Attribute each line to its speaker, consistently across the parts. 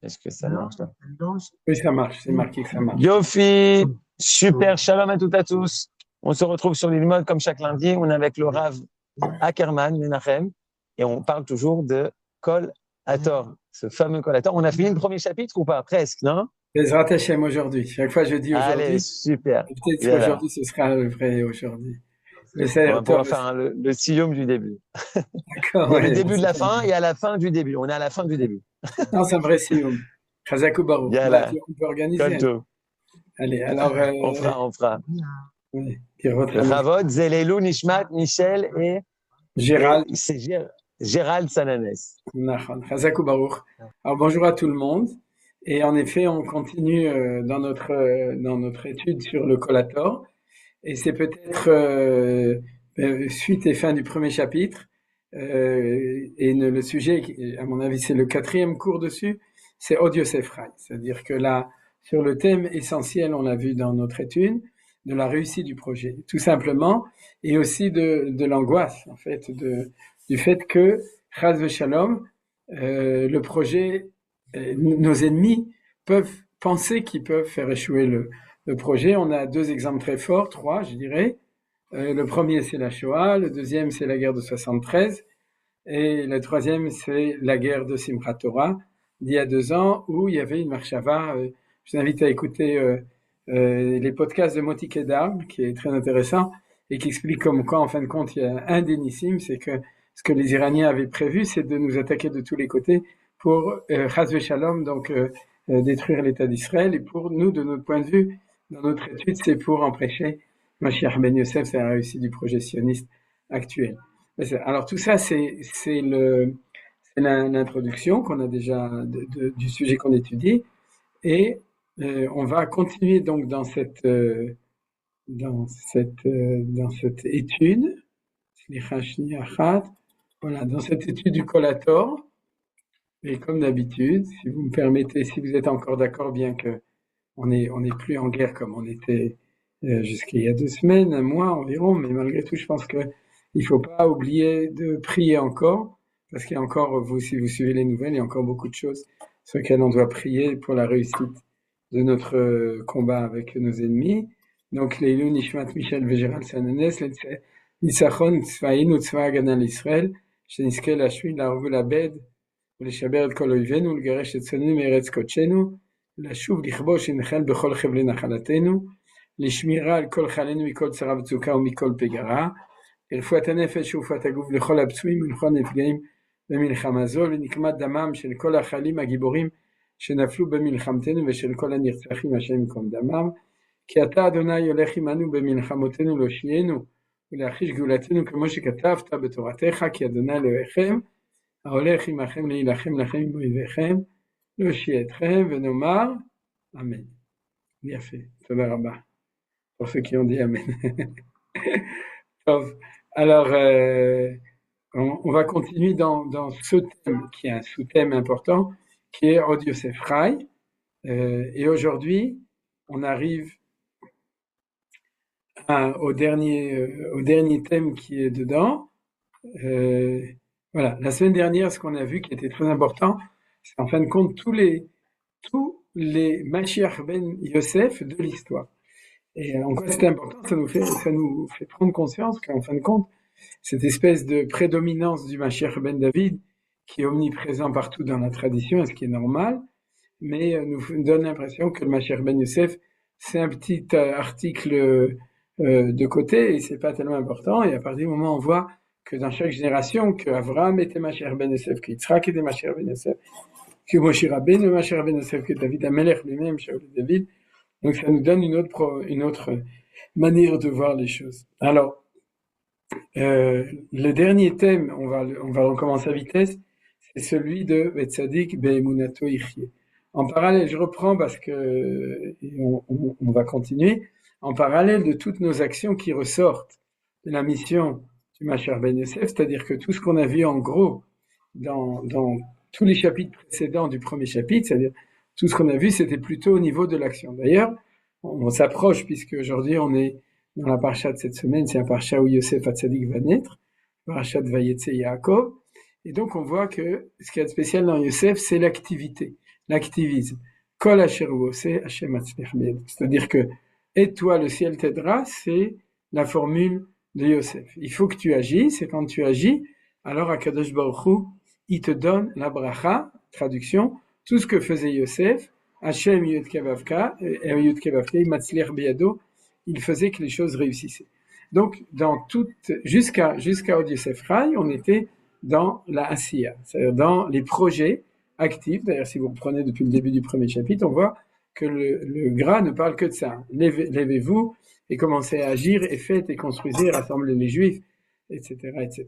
Speaker 1: Est-ce que ça marche là?
Speaker 2: Oui, ça marche, c'est marqué que ça marche.
Speaker 1: Yofi, super, shalom à toutes et à tous. On se retrouve sur l'île comme chaque lundi. On est avec le Rav Ackerman, Menachem, et on parle toujours de Kol Hator, ce fameux Kol Hator. On a fini le premier chapitre ou pas? Presque, non?
Speaker 2: Bezrat Hashem aujourd'hui. Chaque fois je dis
Speaker 1: Allez,
Speaker 2: aujourd'hui,
Speaker 1: super.
Speaker 2: et peut-être
Speaker 1: Voilà.
Speaker 2: qu'aujourd'hui ce sera le vrai aujourd'hui. Mais
Speaker 1: On
Speaker 2: c'est
Speaker 1: va pouvoir faire le sillum du début.
Speaker 2: d'accord,
Speaker 1: Il y a le
Speaker 2: ouais,
Speaker 1: début de la fin et à la fin du début. On est à la fin du début.
Speaker 2: non, c'est un vrai sioum. Chazakou Baruch. Bah,
Speaker 1: Yala,
Speaker 2: on peut organiser, hein.
Speaker 1: Kolto.
Speaker 2: Allez, alors,
Speaker 1: On fera, on fera.
Speaker 2: ouais, dire votre nom.
Speaker 1: Ravod, Zelelou, Nishmat, Michel et
Speaker 2: Gérald,
Speaker 1: c'est Gérald Sananès.
Speaker 2: Nachon, Chazakou Baruch. Alors bonjour à tout le monde. Et en effet, on continue dans notre étude sur le collator. Et c'est peut-être suite et fin du premier chapitre. Et le sujet, à mon avis, c'est le quatrième cours dessus, c'est Od Yosef Rai. C'est-à-dire que là, sur le thème essentiel, on l'a vu dans notre étude, de la réussite du projet, tout simplement, et aussi de l'angoisse, en fait, du fait que, Chaz Veshalom, le projet, nos ennemis peuvent penser qu'ils peuvent faire échouer le projet. On a deux exemples très forts, trois, je dirais. Le premier, c'est la Shoah, le deuxième, c'est la guerre de 73, et le troisième, c'est la guerre de Simchat Torah, d'il y a 2 ans, où il y avait une marchava. Je vous invite à écouter les podcasts de Moti Kedar, qui est très intéressant, et qui explique comme quoi, en fin de compte, il y a un des nissim, c'est que ce que les Iraniens avaient prévu, c'est de nous attaquer de tous les côtés pour Chas Shalom, donc détruire l'État d'Israël. Et pour nous, de notre point de vue, dans notre étude, c'est pour empêcher Mashiach Ben Yosef, c'est la réussite du projet sioniste actuel. Alors tout ça, c'est l'introduction qu'on a déjà du sujet qu'on étudie, et on va continuer donc dans cette étude. Voilà, dans cette étude du collator. Et comme d'habitude, si vous me permettez, si vous êtes encore d'accord, bien que on n'est plus en guerre comme on était jusqu'il y a 2 semaines, un mois environ, mais malgré tout, je pense que il faut pas oublier de prier encore, parce qu'il y a encore, si vous suivez les nouvelles, il y a encore beaucoup de choses sur lesquelles on doit prier pour la réussite de notre combat avec nos ennemis. Donc, Leilou Nishmat Michel Vegeral Sananes, Nisachon Tzvaïn ou Tzva Haganah l'Israël, שנזכה להשמיד, להרוג ולאבד ולשבר את כל אויבינו, לגרש את שונאינו מארץ קודשנו, לשוב לכבוש ונחל בכל חבלי נחלתנו, לשמירה על כל חיילינו מכל צרה וצוקה ומכל פגרה, לרפואת הנפש ורפואת הגוף לכל הפצועים ולכל הנפגעים במלחמה זו, לנקמת דמם של כל החיילים הגיבורים שנפלו במלחמתנו ושל כל הנרצחים השם ייקום דמם, כי אתה אדוני הולך עמנו במלחמותינו להושיענו ולהחיש גאולתנו כמו שכתבת בתורתך, כי אדוני אלוהיכם ההולך עמכם להילחם לכם עם אויביכם, להושיע אתכם, ונאמר אמן. יפה, תודה רבה. Pour ceux qui ont dit Amen. Alors, on va continuer dans ce thème qui est un sous-thème important, qui est Od Yosef Rai. Et aujourd'hui, on arrive au dernier thème qui est dedans. Voilà, la semaine dernière, ce qu'on a vu qui était très important, c'est en fin de compte tous les Mashiach ben Yosef de l'histoire. Et en quoi c'est important, ça nous fait prendre conscience qu'en fin de compte, cette espèce de prédominance du Mashiach ben David, qui est omniprésent partout dans la tradition, ce qui est normal, mais nous donne l'impression que le Mashiach ben Yosef, c'est un petit article de côté, et c'est pas tellement important, et à partir du moment où on voit que dans chaque génération, que Avraham était Mashiach ben Yosef, que Yitzhak était Mashiach ben Yosef, que Moshe Rabbeinu Mashiach ben Yosef, que David Amelech lui-même, Shaul David. Donc ça nous donne une autre manière de voir les choses. Alors, le dernier thème, on va recommencer à vitesse, c'est celui de Betzadik Be'emunato Yichye. En parallèle, je reprends parce que on va continuer. En parallèle de toutes nos actions qui ressortent de la mission du Mashiach ben Yosef, c'est-à-dire que tout ce qu'on a vu en gros dans tous les chapitres précédents du premier chapitre, c'est-à-dire tout ce qu'on a vu, c'était plutôt au niveau de l'action. D'ailleurs, on s'approche, puisque aujourd'hui on est dans la parasha de cette semaine, c'est un parasha où Yosef Hatzadik va naître, parasha de Vayetze Yaakov, et donc on voit que ce qui est spécial dans Yosef, c'est l'activité l'activisme. Kol asher hu oseh, Hashem matzliach biyado. C'est-à-dire que et toi le ciel t'aidera, c'est la formule de Yosef. Il faut que tu agisses, et quand tu agis, alors Akadosh Baruch Hu, il te donne la bracha, traduction, tout ce que faisait Yosef, Hashem Yud Kevavka, Yud Kevavka, matzliach biyado, il faisait que les choses réussissaient. Donc, jusqu'à Od Yosef Rai, on était dans la Asiya, c'est-à-dire dans les projets actifs. D'ailleurs, si vous reprenez depuis le début du premier chapitre, on voit que le Gra ne parle que de ça. Levez-vous et commencez à agir et faites et construisez, rassemblez les Juifs, etc., etc.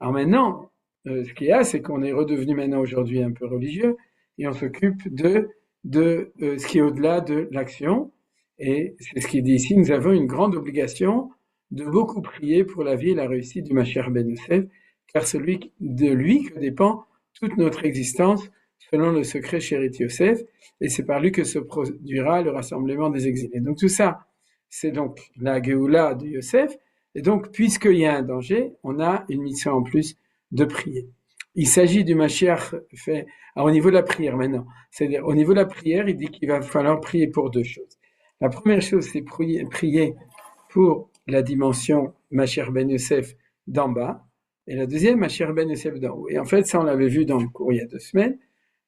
Speaker 2: Alors maintenant, ce qu'il y a, c'est qu'on est redevenu maintenant aujourd'hui un peu religieux et on s'occupe de ce qui est au-delà de l'action. Et c'est ce qu'il dit ici, nous avons une grande obligation de beaucoup prier pour la vie et la réussite du Mashiach ben Yosef, car de lui que dépend toute notre existence, selon le secret Sherit Yosef, et c'est par lui que se produira le rassemblement des exilés. Donc tout ça, c'est donc la Géoula de Yosef, et donc puisqu'il y a un danger, on a une mission en plus de prier. Il s'agit du Mashiach fait au niveau de la prière maintenant. C'est-à-dire au niveau de la prière, il dit qu'il va falloir prier pour deux choses. La première chose, c'est prier pour la dimension Mashiach ben Yosef d'en bas, et la deuxième, Mashiach ben Yosef d'en haut. Et en fait, ça on l'avait vu dans le cours il y a 2 semaines,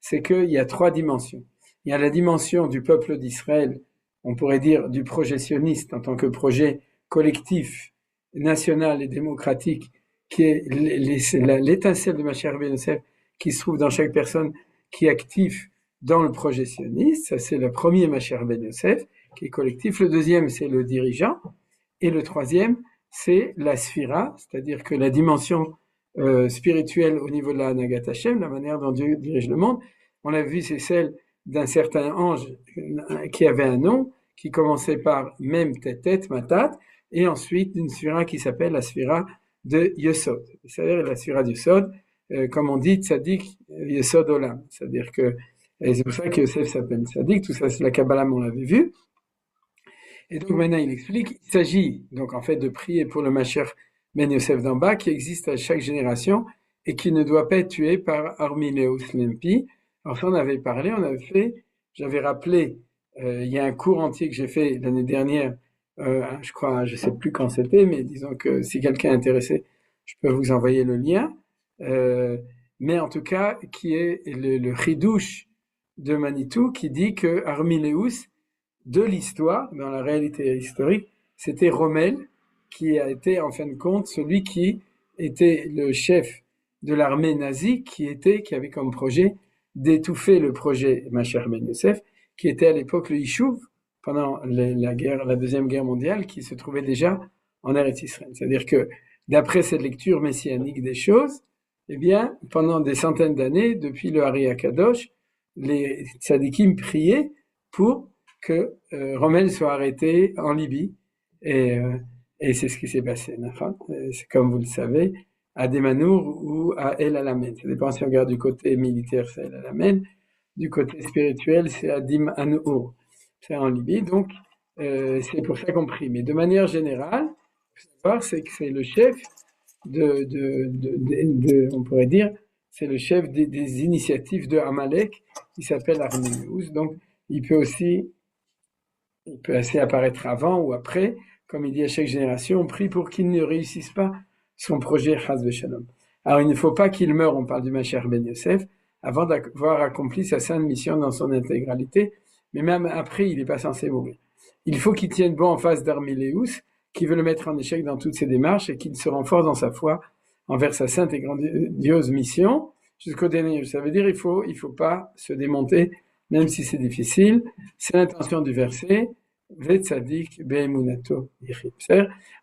Speaker 2: c'est qu'il y a 3 dimensions. Il y a la dimension du peuple d'Israël, on pourrait dire du projet sioniste en tant que projet collectif, national et démocratique, qui est l'étincelle de Mashiach ben Yosef qui se trouve dans chaque personne qui est active dans le projet sioniste. Ça, c'est le premier Mashiach ben Yosef, qui est collectif. Le deuxième, c'est le dirigeant. Et le troisième, c'est la sphira, c'est-à-dire que la dimension spirituelle au niveau de la Hanagat Hashem, la manière dont Dieu dirige le monde. On l'a vu, c'est celle d'un certain ange qui avait un nom, qui commençait par Mem Tetet Matat, et ensuite d'une sphira qui s'appelle la sphira de Yesod. C'est-à-dire la sphira de Yesod, comme on dit, Tzadik Yesod Olam. C'est-à-dire que, et c'est pour ça que Yosef s'appelle Tzadik, tout ça c'est la Kabbalah, on l'avait vu. Et donc maintenant il explique, il s'agit donc en fait de prier pour le Mashiach ben Yosef d'en bas qui existe à chaque génération et qui ne doit pas être tué par Armileus Lempi. Alors ça on avait parlé, j'avais rappelé, il y a un cours entier que j'ai fait l'année dernière, je crois, je sais plus quand c'était, mais disons que si quelqu'un est intéressé, je peux vous envoyer le lien. Mais en tout cas, qui est le Chidouche de Manitou qui dit que Armileus, de l'histoire, dans la réalité historique, c'était Rommel qui a été en fin de compte celui qui était le chef de l'armée nazie qui avait comme projet d'étouffer le projet Mashiach ben Yosef, qui était à l'époque le Yishuv pendant la Deuxième Guerre mondiale, qui se trouvait déjà en Eretz Israël. C'est-à-dire que d'après cette lecture messianique des choses, eh bien, pendant des centaines d'années, depuis le Hari HaKadosh, les tzadikim priaient pour que Rommel soit arrêté en Libye, et c'est ce qui s'est passé. C'est comme vous le savez, à Demanour ou à El Alamein. Ça dépend si on regarde du côté militaire, c'est El Alamein, du côté spirituel, c'est à Dim Anour, c'est en Libye. Donc c'est pour ça qu'on prie. Mais de manière générale, il faut savoir, c'est que c'est le chef on pourrait dire, c'est le chef des initiatives de Amalek qui s'appelle Armileus. Donc il peut aussi apparaître avant ou après, comme il dit à chaque génération, on prie pour qu'il ne réussisse pas son projet Chas v'Shalom. Alors il ne faut pas qu'il meure, on parle du Mashiach ben Yosef, avant d'avoir accompli sa sainte mission dans son intégralité, mais même après, il n'est pas censé mourir. Il faut qu'il tienne bon en face d'Armileus, qui veut le mettre en échec dans toutes ses démarches et qu'il se renforce dans sa foi envers sa sainte et grandiose mission jusqu'au dernier. Ça veut dire il faut pas se démonter, même si c'est difficile. C'est l'intention du verset. Vetzadik be'emunato yichid.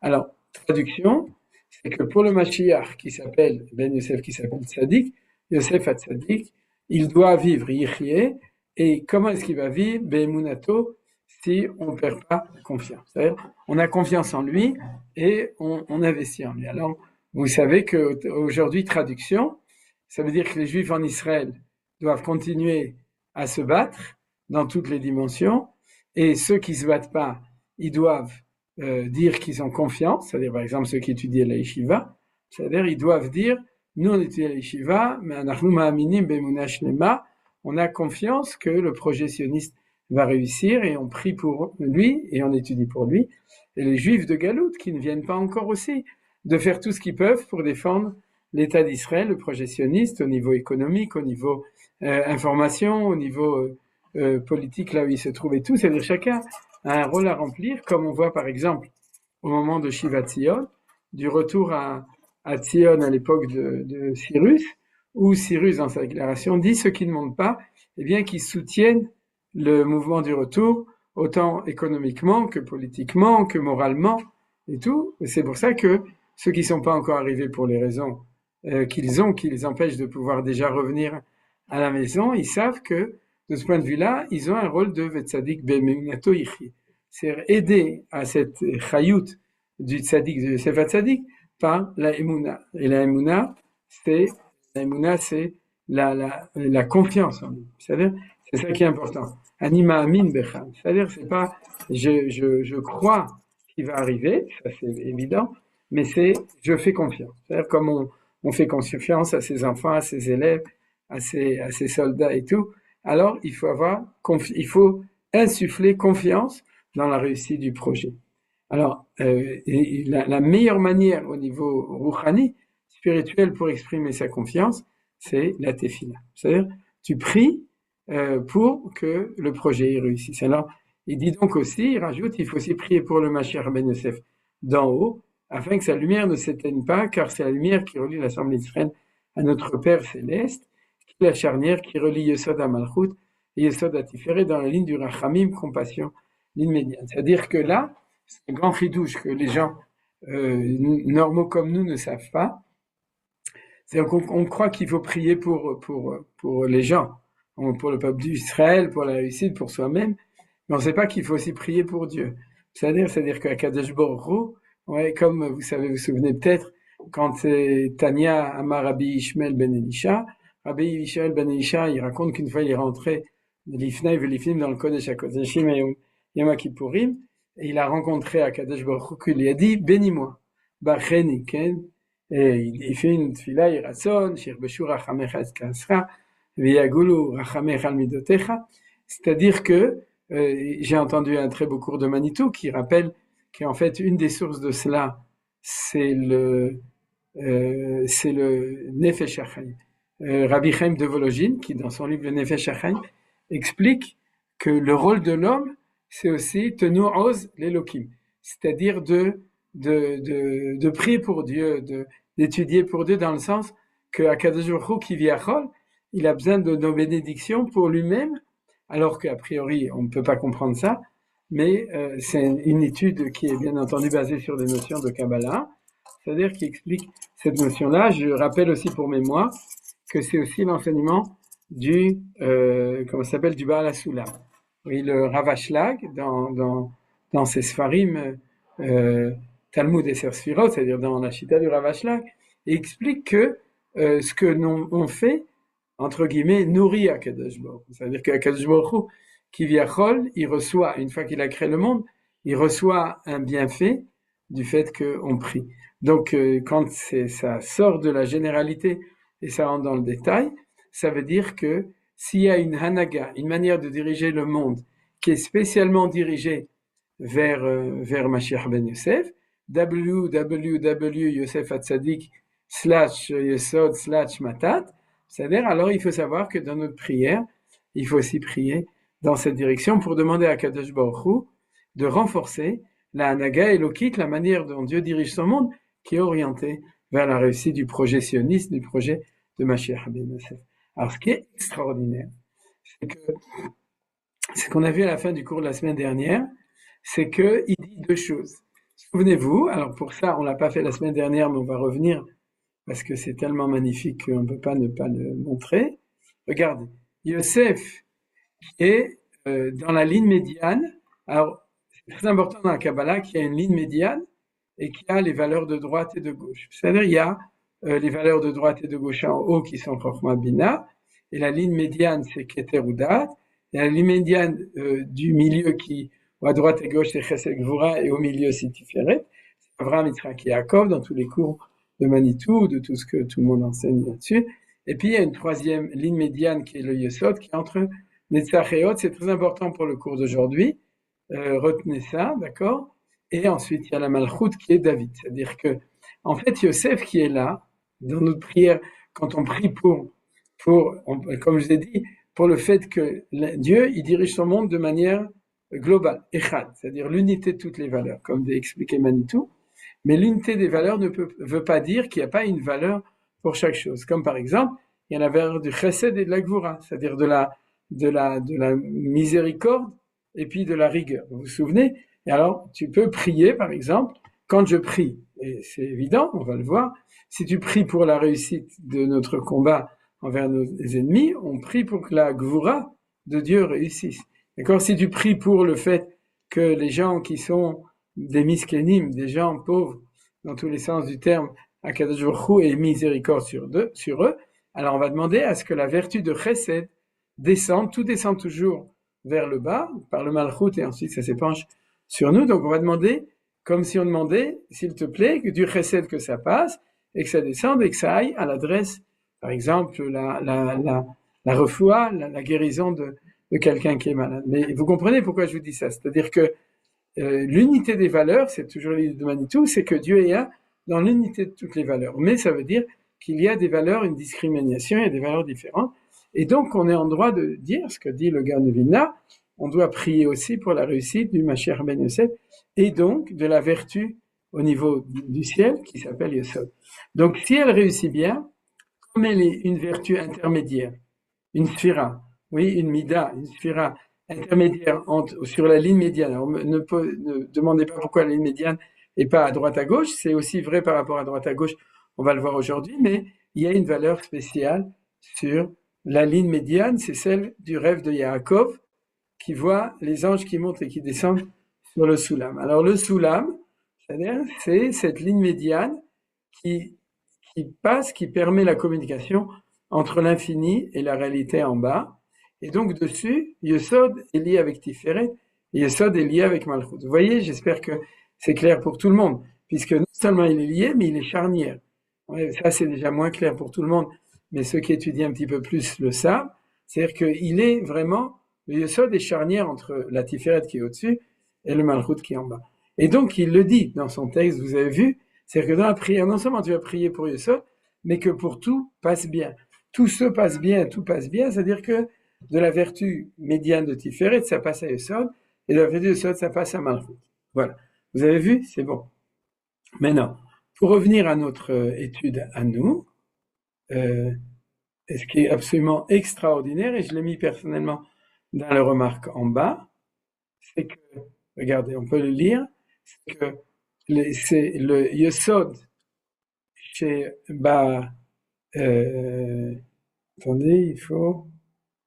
Speaker 2: Alors, traduction, c'est que pour le Mashiach qui s'appelle Ben Yosef, qui s'appelle Tzadik, Yosef à Tzadik, il doit vivre yichye. Et comment est-ce qu'il va vivre be'emunato si on ne perd pas confiance? C'est-à-dire, on a confiance en lui et on investit en lui. Alors, vous savez qu'aujourd'hui, traduction, ça veut dire que les Juifs en Israël doivent continuer à se battre dans toutes les dimensions, et ceux qui ne se battent pas, ils doivent dire qu'ils ont confiance, c'est-à-dire par exemple ceux qui étudient la yeshiva, c'est-à-dire ils doivent dire, nous on étudie la yeshiva, mais anachnu ma'aminim be'emunah shlema, on a confiance que le projet sioniste va réussir et on prie pour lui et on étudie pour lui. Et les Juifs de Galout qui ne viennent pas encore aussi, de faire tout ce qu'ils peuvent pour défendre l'État d'Israël, le projet sioniste, au niveau économique, au niveau information, au niveau politique, là où il se trouve et tout. C'est-à-dire chacun a un rôle à remplir, comme on voit par exemple au moment de Shivat Zion, du retour à Zion à l'époque de Cyrus, où Cyrus, dans sa déclaration, dit ceux qui ne montent pas, eh bien, qu'ils soutiennent le mouvement du retour, autant économiquement que politiquement, que moralement, et tout. Et c'est pour ça que ceux qui ne sont pas encore arrivés pour les raisons qu'ils ont, qui les empêchent de pouvoir déjà revenir à la maison, ils savent que, de ce point de vue-là, ils ont un rôle de Vetzadik Be'emunato Yichi. C'est aider à cette chayout du tzaddik, de Sefer Tzadik, par la Emouna. Et la Emouna, c'est la confiance en lui. C'est-à-dire, c'est ça qui est important. Anima amin becham. C'est-à-dire, c'est pas, je crois qu'il va arriver, ça c'est évident, mais c'est, je fais confiance. C'est-à-dire, comme on fait confiance à ses enfants, à ses élèves, à ses soldats et tout, alors il faut insuffler confiance dans la réussite du projet. Alors, la meilleure manière au niveau rouhani, spirituel, pour exprimer sa confiance, c'est la tefila. C'est-à-dire, tu pries pour que le projet réussisse. Alors, il dit donc aussi, il rajoute, il faut aussi prier pour le Mashiach ben Yosef d'en haut, afin que sa lumière ne s'éteigne pas, car c'est la lumière qui relie l'Assemblée d'Israël à notre Père céleste, qui est la charnière qui relie Yesod à Malchut et Yesod à Tiferet dans la ligne du Rachamim, compassion, ligne médiane. C'est-à-dire que là, c'est un grand chidouche que les gens normaux comme nous ne savent pas. C'est qu'on croit qu'il faut prier pour les gens, pour le peuple d'Israël, pour la réussite, pour soi-même, mais on ne sait pas qu'il faut aussi prier pour Dieu. C'est-à-dire qu'à Kadosh Baruch Hu, ouais, comme vous souvenez peut-être, quand Tania Amar Rabbi Ishmael ben Elisha, Rabbi Ishmael ben Elisha, il raconte qu'une fois il est rentré l'Ifnei Velifnim dans le Kodesh HaKodeshim et Yom Kippourim, et il a rencontré Akadosh Baruch Hu, qui lui a dit, bénis-moi, Bacheni, Ken, et il fait une tfila, Yiratzon, Shirbeshu Rachamecha Eskasra, Viyagulu Rachamecha Almidotecha, c'est-à-dire que j'ai entendu un très beau cours de Manitou qui rappelle qu'en fait une des sources de cela c'est le Nefesh HaChaim. Rabbi Chaim de Volojine, qui dans son livre le Nefesh HaChaim explique que le rôle de l'homme c'est aussi Tenu Oz l'Elokim, c'est-à-dire de prier pour Dieu, d'étudier pour Dieu dans le sens que Akadosh Baruch Hu Kiviachol, il a besoin de nos bénédictions pour lui-même, alors qu'a priori on ne peut pas comprendre ça, mais c'est une étude qui est bien entendu basée sur des notions de Kabbalah, c'est-à-dire qui explique cette notion-là. Je rappelle aussi pour mémoire que c'est aussi l'enseignement du Baal HaSulam. Oui, le Rav Ashlag, dans ses Sfarim, Talmud et Sefirot, c'est-à-dire dans la Chita du Rav Ashlag, explique que ce que on fait, entre guillemets, nourrit Akadosh Baruch Hu. C'est-à-dire qu'Akadosh Baruch Hu, Kiviachol, il reçoit, une fois qu'il a créé le monde, il reçoit un bienfait du fait qu'on prie. Donc, quand ça sort de la généralité et ça rentre dans le détail, ça veut dire que s'il y a une hanaga, une manière de diriger le monde qui est spécialement dirigée vers Mashiach ben Yosef, www.yosef.tzadik/yesod/matat, c'est-à-dire alors il faut savoir que dans notre prière, il faut aussi prier dans cette direction pour demander à Kadosh Baruch Hu de renforcer la hanaga élokite, la manière dont Dieu dirige son monde, qui est orientée vers la réussite du projet sioniste, du projet de Mashiach ben Yosef. Alors, ce qui est extraordinaire, c'est qu'on a vu à la fin du cours de la semaine dernière, c'est qu'il dit deux choses. Souvenez-vous, alors pour ça, on l'a pas fait la semaine dernière, mais on va revenir, parce que c'est tellement magnifique qu'on ne peut pas ne pas le montrer. Regardez, Yosef qui est dans la ligne médiane. Alors, c'est très important dans la Kabbalah qu'il y a une ligne médiane et qu'il y a les valeurs de droite et de gauche. C'est-à-dire, il y a les valeurs de droite et de gauche en haut qui sont Chokhmah Bina, et la ligne médiane c'est Keter Udat, et la ligne médiane du milieu qui, à droite et gauche c'est Chesed Gvura, et au milieu c'est Tiferet, c'est Avraham, Yitzhak et Yaakov dans tous les cours de Manitou, de tout ce que tout le monde enseigne là-dessus, Et puis il y a une troisième ligne médiane qui est le Yesod, qui est entre Netzach et Hod. C'est très important pour le cours d'aujourd'hui. Retenez ça, d'accord? Et ensuite il y a la Malchut qui est David. C'est-à-dire que, en fait, Yosef qui est là, dans notre prière, quand on prie comme je l'ai dit, pour le fait que Dieu, il dirige son monde de manière globale, Echad, c'est-à-dire l'unité de toutes les valeurs, comme l'a expliqué Manitou. Mais l'unité des valeurs ne veut pas dire qu'il n'y a pas une valeur pour chaque chose. Comme par exemple, il y a la valeur du chesed et de la gvura, c'est-à-dire de la miséricorde et puis de la rigueur. Vous vous souvenez? Et alors, tu peux prier, par exemple, quand je prie, et c'est évident, on va le voir, si tu pries pour la réussite de notre combat envers nos ennemis, on prie pour que la gvura de Dieu réussisse. D'accord? Si tu pries pour le fait que les gens qui sont des miskénim, des gens pauvres, dans tous les sens du terme, Akadosh Baruch Hu ait miséricorde sur eux, alors on va demander à ce que la vertu de chesed descende, tout descend toujours vers le bas, par le malchut, et ensuite ça s'épanche sur nous. Donc on va demander, comme si on demandait, s'il te plaît, que du chesed que ça passe, et que ça descende, et que ça aille à l'adresse, par exemple, la refoua, la guérison de quelqu'un qui est malade. Mais vous comprenez pourquoi je vous dis ça? C'est-à-dire que l'unité des valeurs, c'est toujours l'idée de Manitou, c'est que Dieu est un dans l'unité de toutes les valeurs. Mais ça veut dire qu'il y a des valeurs, une discrimination, il y a des valeurs différentes. Et donc, on est en droit de dire ce que dit le Gaon de Vilna, on doit prier aussi pour la réussite du Mashiach ben Yosef, et donc de la vertu au niveau du ciel qui s'appelle Yesod. Donc, si elle réussit bien, comme elle est une vertu intermédiaire, une sphira, oui, une mida, une sphira intermédiaire sur la ligne médiane. Alors, ne demandez pas pourquoi la ligne médiane et pas à droite à gauche, c'est aussi vrai par rapport à droite à gauche, on va le voir aujourd'hui, mais il y a une valeur spéciale sur la ligne médiane, c'est celle du rêve de Yaakov, qui voit les anges qui montent et qui descendent sur le Soulam. Alors le Soulam, c'est-à-dire, c'est cette ligne médiane qui passe, qui permet la communication entre l'infini et la réalité en bas. Et donc dessus, Yesod est lié avec Tiferet, et Yesod est lié avec Malchut. Vous voyez, j'espère que c'est clair pour tout le monde, puisque non seulement il est lié, mais il est charnière. Ouais, ça, c'est déjà moins clair pour tout le monde, mais ceux qui étudient un petit peu plus le savent. C'est-à-dire qu'il est vraiment, le Yesod est charnière entre la Tiferet qui est au-dessus et le Malchut qui est en bas. Et donc, il le dit dans son texte, vous avez vu, c'est-à-dire que dans la prière, non seulement tu vas prier pour Yesod, mais que pour tout passe bien. Tout se passe bien, tout passe bien, c'est-à-dire que de la vertu médiane de Tiferet, ça passe à Yesod, et de la vertu de Yesod, ça passe à Malchut. Voilà. Vous avez vu? C'est bon. Maintenant, pour revenir à notre étude à nous, ce qui est absolument extraordinaire, et je l'ai mis personnellement dans les remarques en bas, c'est que, regardez, on peut le lire, c'est que c'est le Yesod chez attendez, il faut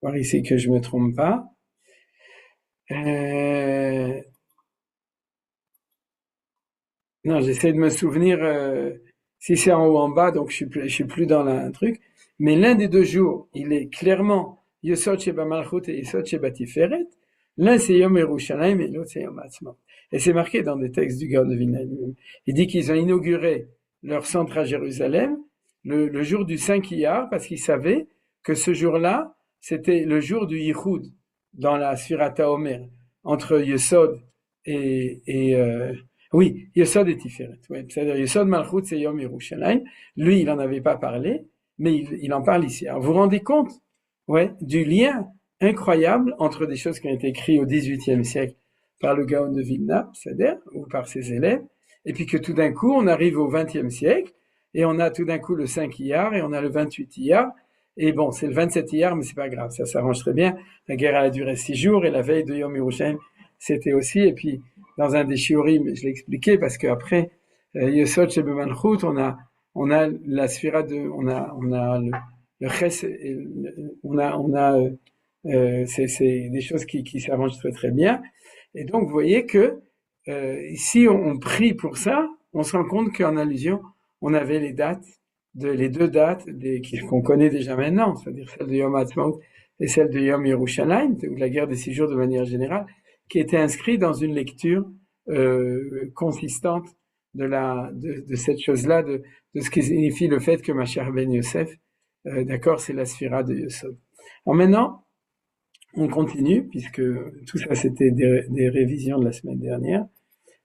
Speaker 2: voir ici que je me trompe pas. Non, j'essaie de me souvenir si c'est en haut ou en bas, donc je suis plus dans un truc. Mais l'un des deux jours, il est clairement Yesod Sheba Malchut et Yesod Sheba Tiferet. L'un c'est Yom Yerushalayim et l'autre c'est Yom Ha'atzmaut. Et c'est marqué dans des textes du Gaon de Vilna. Il dit qu'ils ont inauguré leur centre à Jérusalem le jour du 5 Iyar parce qu'ils savaient que ce jour-là, c'était le jour du Yichud dans la Sfirat HaOmer entre Yesod oui, Yesod et Tiferet. Ouais, c'est-à-dire Yesod Malchut, c'est Yom Yerushalayim. Lui, il n'en avait pas parlé, mais il en parle ici. Alors, vous vous rendez compte, ouais, du lien incroyable entre des choses qui ont été écrites au XVIIIe siècle par le Gaon de Vilna, c'est-à-dire, ou par ses élèves, et puis que tout d'un coup, on arrive au XXe siècle, et on a tout d'un coup le 5 Iyar, et on a le 28 Iyar, et bon, c'est le 27 Iyar, mais c'est pas grave, ça s'arrange très bien. La guerre a duré 6 jours, et la veille de Yom Yerushalayim, c'était aussi, et puis, dans un des shiurim, je l'ai expliqué, parce qu'après, Yesod Sheba Malchut, on a la sphira on a le ches, c'est des choses qui s'arrangent très très bien. Et donc, vous voyez que, si on prie pour ça, on se rend compte qu'en allusion, on avait les deux dates qu'on connaît déjà maintenant, c'est-à-dire celle de Yom Ha'atzmaut et celle de Yom Yerushalayim, ou la guerre des 6 jours de manière générale, qui était inscrit dans une lecture consistante de cette chose-là, de ce qui signifie le fait que Mashiach ben Yosef d'accord, c'est la sphira de Yesod. Alors maintenant, on continue, puisque tout ça c'était des révisions de la semaine dernière,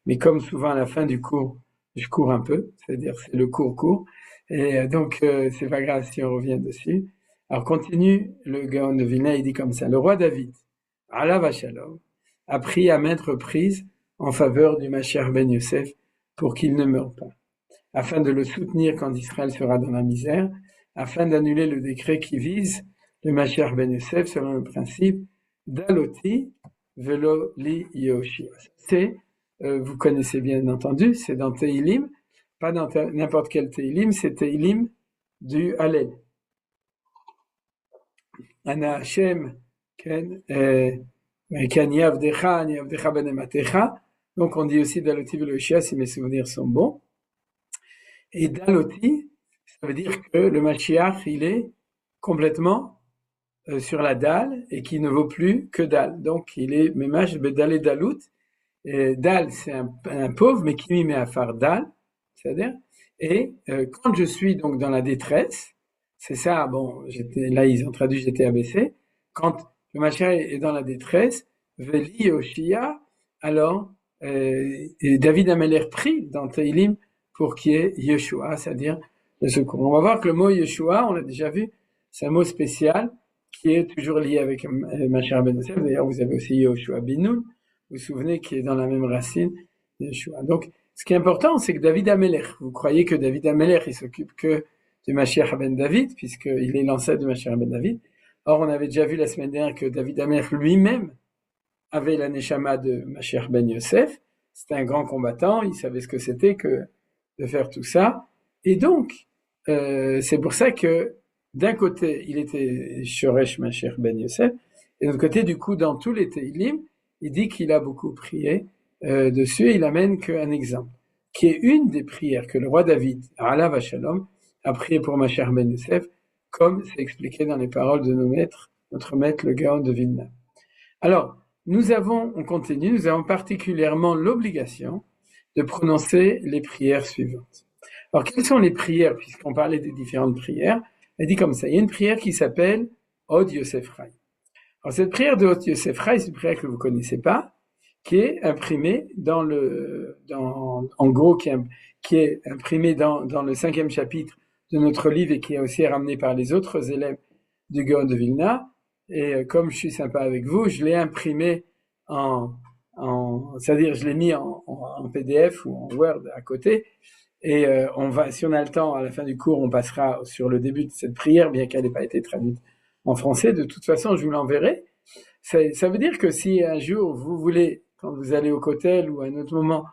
Speaker 2: mais comme souvent à la fin du cours, je cours un peu, c'est-à-dire c'est le cours, et donc c'est pas grave si on revient dessus. Alors continue le Gaon de Vilna, il dit comme ça, le roi David, Alav Hashalom, a pris à maintes reprises en faveur du Mashiach ben Yosef pour qu'il ne meure pas, afin de le soutenir quand Israël sera dans la misère, afin d'annuler le décret qui vise le Mashiach ben Yosef selon le principe d'Aloti velo li Yoshia. C'est, vous connaissez bien entendu, c'est dans Teilim, pas dans n'importe quel Teilim, c'est Teilim du Hallel. Ana Hashem, ken yavdecha ben ematecha. Donc on dit aussi d'Aloti velo Yoshia si mes souvenirs sont bons. Et Daloti, ça veut dire que le Mashiach, il est complètement sur la dalle et qui ne vaut plus que dalle. Donc il est Memash Bedal et Dalut. Dal, c'est un pauvre, mais qui m'y met à faire dal, c'est-à-dire. Et quand je suis donc dans la détresse, c'est ça, bon, là ils ont traduit j'étais abaissé, quand le Mashiach est dans la détresse, Veli Oshia, alors David Ameler prie dans Teilim pour qu'il y ait Yeshua, c'est-à-dire le secours. On va voir que le mot Yeshua, on l'a déjà vu, c'est un mot spécial qui est toujours lié avec Mashiach ben Yosef. D'ailleurs, vous avez aussi Yeshua Binoun, vous vous souvenez, qui est dans la même racine de Yeshua. Donc, ce qui est important, c'est que David Amelech, vous croyez que David Amelech, il s'occupe que du Mashiach ben David, puisqu'il est l'ancêtre du Mashiach ben David. Or, on avait déjà vu la semaine dernière que David Amelech lui-même avait la neshama de Mashiach ben Yosef. C'était un grand combattant, il savait ce que c'était que de faire tout ça. Et donc, c'est pour ça que d'un côté, il était Shoresh Mashiach ben Yosef, et de l'autre côté, du coup, dans tous les Teilim, il dit qu'il a beaucoup prié dessus, et il amène qu'un exemple, qui est une des prières que le roi David, Alav Hashalom, a prié pour Mashiach ben Yosef, comme c'est expliqué dans les paroles de notre maître, le Gaon de Vilna. Alors, on continue, nous avons particulièrement l'obligation de prononcer les prières suivantes. Alors, quelles sont les prières, puisqu'on parlait des différentes prières? Elle dit comme ça, il y a une prière qui s'appelle Od Yosef Rai. Alors, cette prière de Od Yosef Rai, c'est une prière que vous connaissez pas, qui est imprimée en gros, qui est imprimée dans le 5e chapitre de notre livre et qui est aussi ramené par les autres élèves du Gaon de Vilna. Et comme je suis sympa avec vous, je l'ai imprimé c'est-à-dire je l'ai mis en PDF ou en Word à côté. Et si on a le temps, à la fin du cours, on passera sur le début de cette prière, bien qu'elle n'ait pas été traduite en français. De toute façon, je vous l'enverrai. Ça veut dire que si un jour vous voulez, quand vous allez au kotel ou à un autre moment,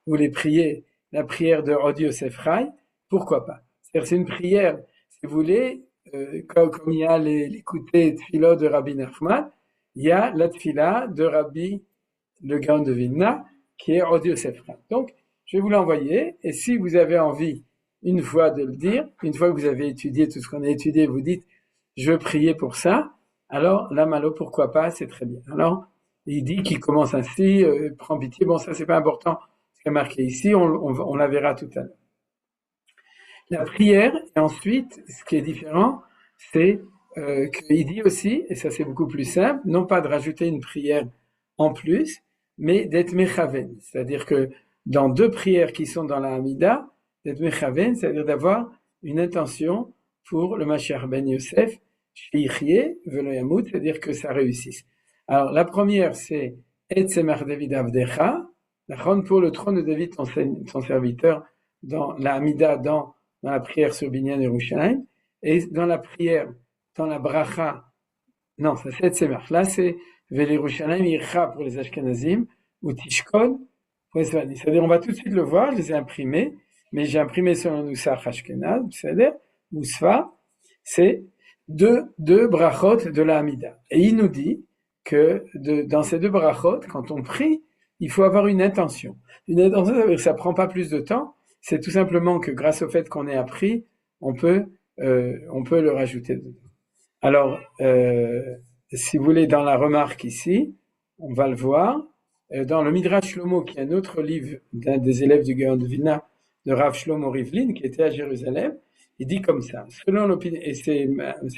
Speaker 2: vous voulez prier la prière de Od Yosef Rai, pourquoi pas? C'est-à-dire c'est une prière, si vous voulez, comme il y a l'écouté Tfilo de Rabbi Nachman, il y a la Tfila de Rabbi le Gaon de Vilna, qui est Od Yosef Rai. Donc, je vais vous l'envoyer, et si vous avez envie, une fois de le dire, une fois que vous avez étudié tout ce qu'on a étudié, vous dites, je veux prier pour ça, alors, là, malo, pourquoi pas, c'est très bien. Alors, il dit qu'il commence ainsi, prend pitié, bon, ça, c'est pas important, ce qui est marqué ici, on la verra tout à l'heure. La prière, et ensuite, ce qui est différent, c'est qu'il dit aussi, et ça c'est beaucoup plus simple, non pas de rajouter une prière en plus, mais d'être mechaven, c'est-à-dire que dans deux prières qui sont dans la Hamida, d'être mechaven, c'est-à-dire d'avoir une intention pour le Mashiach ben Yosef, Sheichye velo yamut, c'est-à-dire que ça réussisse. Alors la première c'est Et Tzemach David Avdecha, pour le trône de David ton serviteur, dans la Hamida, dans la prière sur Binyan Yerushalayim, et dans la prière, dans la bracha, non, ça c'est Tzemach, là c'est Vel Yerushalayim Ircha pour les Ashkenazim, ou Tishkon pour les Sfaradim. C'est-à-dire, on va tout de suite le voir, je les ai imprimés, mais j'ai imprimé sur le Nusach Ashkenaz, c'est-à-dire, Mousfa, c'est deux brachot de la Hamida. Et il nous dit que dans ces deux brachot, quand on prie, il faut avoir une intention. Une intention, ça veut dire que ça prend pas plus de temps, c'est tout simplement que grâce au fait qu'on ait appris, on peut le rajouter dedans. Alors, si vous voulez, dans la remarque ici, on va le voir, dans le Midrash Shlomo, qui est un autre livre d'un des élèves du Gaon de Vilna, de Rav Shlomo Rivlin, qui était à Jérusalem, Il dit comme ça, selon l'opinion, et c'est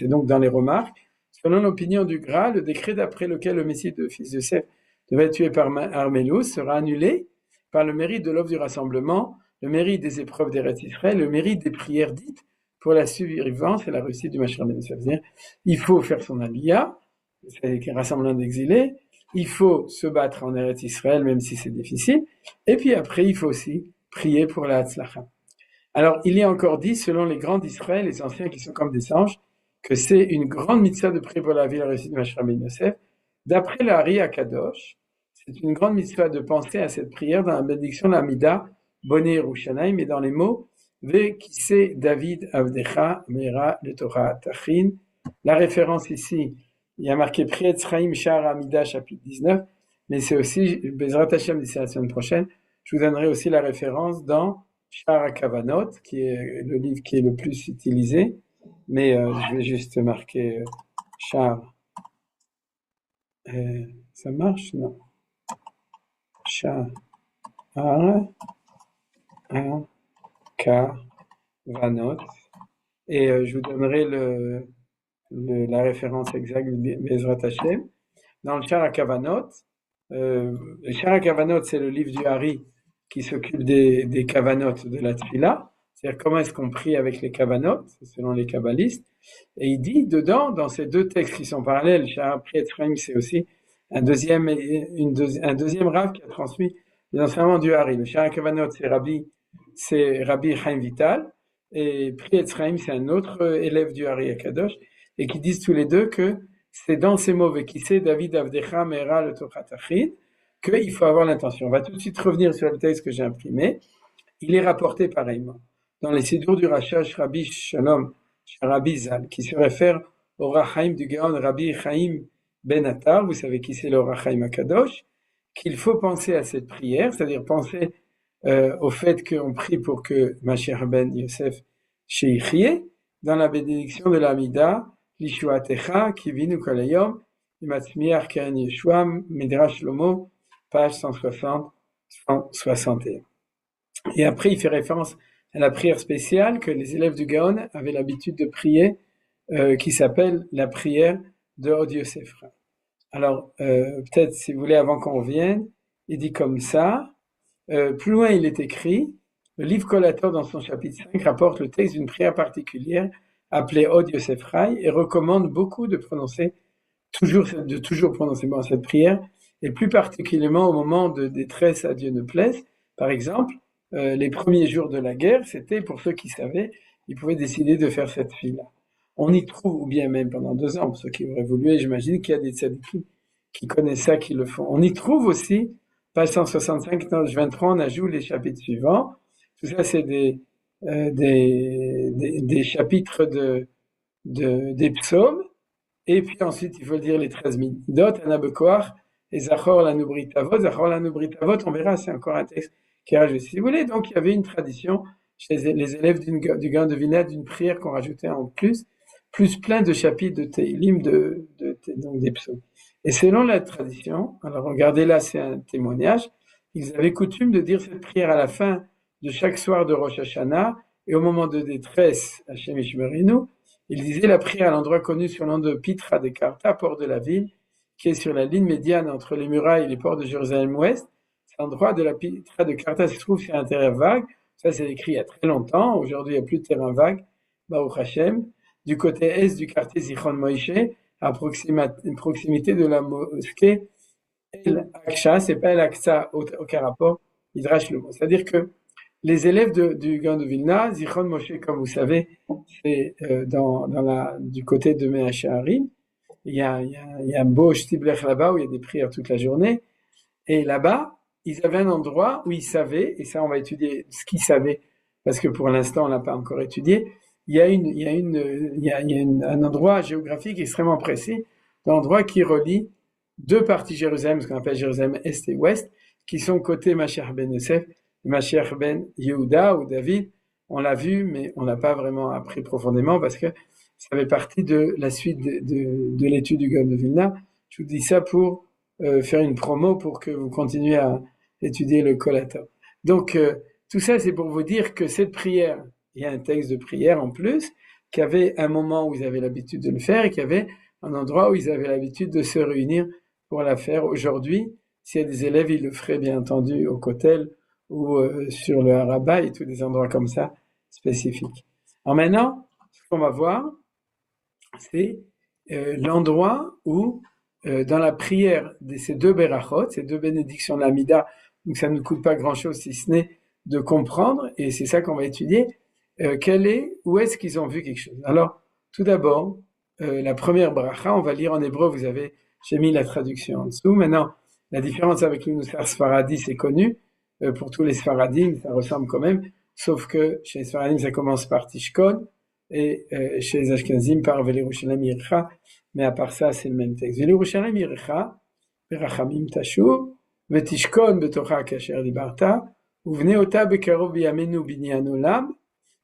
Speaker 2: donc dans les remarques, selon l'opinion du Gra, le décret d'après lequel le Messie de fils de Yosef devait être tué par Armélous sera annulé par le mérite de l'œuvre du rassemblement, le mérite des épreuves d'Eretz Israël, le mérite des prières dites pour la survivance et la réussite du Mashiach ben Yosef. C'est-à-dire, il faut faire son aliyah, c'est un rassemblement d'exilés, il faut se battre en Eretz Israël, même si c'est difficile, et puis après, il faut aussi prier pour la Hatzlacha. Alors, il y a encore dit, selon les grands d'Israël, les anciens qui sont comme des anges, que c'est une grande mitzvah de prier pour la vie et la réussite du Mashiach ben Yosef. D'après le Hari HaKadosh, c'est une grande mitzvah de penser à cette prière dans la bénédiction de l'Amida, Bonné Yerushalayim, mais dans les mots Ve-Kise David Avdecha Mera le Torah Tachin. La référence ici, il y a marqué Priet Chaim Shar Amida, chapitre 19, mais c'est aussi, Bezrat Hashem d'ici la semaine prochaine, je vous donnerai aussi la référence dans Shar HaKavanot, qui est le livre qui est le plus utilisé, mais je vais juste marquer Shar. Ça marche? Non. Shar HaKavanot. Et je vous donnerai la référence exacte de Bezrat Hashem. Dans le Shar HaKavanot, le Shar HaKavanot, c'est le livre du Hari qui s'occupe des Kavanot de la Tfila, c'est-à-dire comment est-ce qu'on prie avec les Kavanot, selon les kabbalistes. Et il dit dedans, dans ces deux textes qui sont parallèles, Shar Priet Chaim, c'est aussi un deuxième Rav qui a transmis les enseignements du Hari. Le Shar HaKavanot, c'est Rabbi Chaim Vital, et Priet Chaim, c'est un autre élève du Hari HaKadosh, et qui disent tous les deux que c'est dans ces mots qui c'est David Avdecha Mera le Torah Tachin qu'il faut avoir l'intention. On va tout de suite revenir sur le texte que j'ai imprimé. Il est rapporté pareillement dans les Sidour du Rashash Rabbi Shalom Rabbi Zal, qui se réfère au Rachaim du Gaon Rabbi Chaim Ben Attar, vous savez qui c'est le Rachaim HaKadosh, qu'il faut penser à cette prière, c'est-à-dire penser au fait qu'on prie pour que Mashiach ben Yosef Sheichie, dans la bénédiction de l'Amida, Lishuatecha, Kivinu Kolayom, Imatzmiach Keren Yeshua, Midrash Lomo, page 160, 161. Et après, il fait référence à la prière spéciale que les élèves du Gaon avaient l'habitude de prier, qui s'appelle la prière de Od Yosef. Alors, peut-être, si vous voulez, avant qu'on revienne, il dit comme ça, plus loin il est écrit, le livre Collator dans son chapitre 5 rapporte le texte d'une prière particulière appelée Od Yosef Rai et recommande beaucoup de toujours prononcer cette prière, et plus particulièrement au moment de détresse à Dieu ne plaise. Par exemple, les premiers jours de la guerre, c'était pour ceux qui savaient, ils pouvaient décider de faire cette fille-là. On y trouve, ou bien même pendant 2 ans, pour ceux qui auraient voulu, et j'imagine qu'il y a des tzadikim qui connaissent ça, qui le font. On y trouve aussi, page 165, page 23, on ajoute les chapitres suivants. Tout ça, c'est des chapitres des psaumes. Et puis ensuite, il faut dire les 13 midot, Anabekoar, et Zachor Lanubritavot. Zachor Lanubritavot, on verra, c'est encore un texte qui est rajouté. Si vous voulez, donc il y avait une tradition chez les élèves du Gaon de Vilna, d'une prière qu'on rajoutait en plus plein de chapitres de Teilim, donc des psaumes. Et selon la tradition, alors regardez là, c'est un témoignage, ils avaient coutume de dire cette prière à la fin de chaque soir de Rosh Hashanah, et au moment de détresse, Hashem Ishmerinu, ils disaient la prière à l'endroit connu sur le nom de Pitra de Karta, port de la ville, qui est sur la ligne médiane entre les murailles et les ports de Jérusalem-Ouest. Cet endroit de la Pitra de Karta se trouve sur un terrain vague. Ça, c'est écrit il y a très longtemps. Aujourd'hui, il n'y a plus de terrain vague. Baruch Hashem. Du côté est du quartier Zichron Moïse, à proximité de la mosquée El Aqsa. C'est pas El Aqsa, aucun rapport. Midrash le mot. C'est-à-dire que les élèves du Gaon de Vilna, Zichron Moshe, comme vous savez, c'est du côté de Mea Shearim. Il y a un beau Shtiblech là-bas où il y a des prières toute la journée. Et là-bas, ils avaient un endroit où ils savaient, et ça on va étudier ce qu'ils savaient, parce que pour l'instant on n'a pas encore étudié. Il y a un endroit géographique extrêmement précis, un endroit qui relie 2 parties de Jérusalem, ce qu'on appelle Jérusalem Est et Ouest, qui sont côté Mashiach ben Yosef, Mashiach ben Yehuda ou David. On l'a vu, mais on n'a pas vraiment appris profondément parce que ça fait partie de la suite de l'étude du Gaon de Vilna. Je vous dis ça pour faire une promo pour que vous continuiez à étudier le Collator. Donc, tout ça, c'est pour vous dire que cette prière il y a un texte de prière en plus, qu'il y avait un moment où ils avaient l'habitude de le faire et qu'il y avait un endroit où ils avaient l'habitude de se réunir pour la faire. Aujourd'hui, s'il y a des élèves, ils le feraient bien entendu au Kotel ou sur le Haraba et tous des endroits comme ça spécifiques. Alors maintenant, ce qu'on va voir, c'est l'endroit où, dans la prière de ces deux berachot, ces deux bénédictions de l'Amida, donc ça ne nous coûte pas grand-chose si ce n'est de comprendre, et c'est ça qu'on va étudier, où est-ce qu'ils ont vu quelque chose. Alors, tout d'abord, la première bracha, on va lire en hébreu, j'ai mis la traduction en dessous. Maintenant, la différence avec le Nusar Sfaradi, c'est connu, pour tous les Sfaradim, ça ressemble quand même, sauf que chez les Sfaradim, ça commence par Tishkon, et chez les Ashkenazim par Velerushalayim Yircha, mais à part ça, c'est le même texte. Velerushalayim Yircha, Berachamim Tashuv, Vetishkon Betocha Kasher Dibarta, Uvne Ota Bekarov Biyamenu Binyan Olam,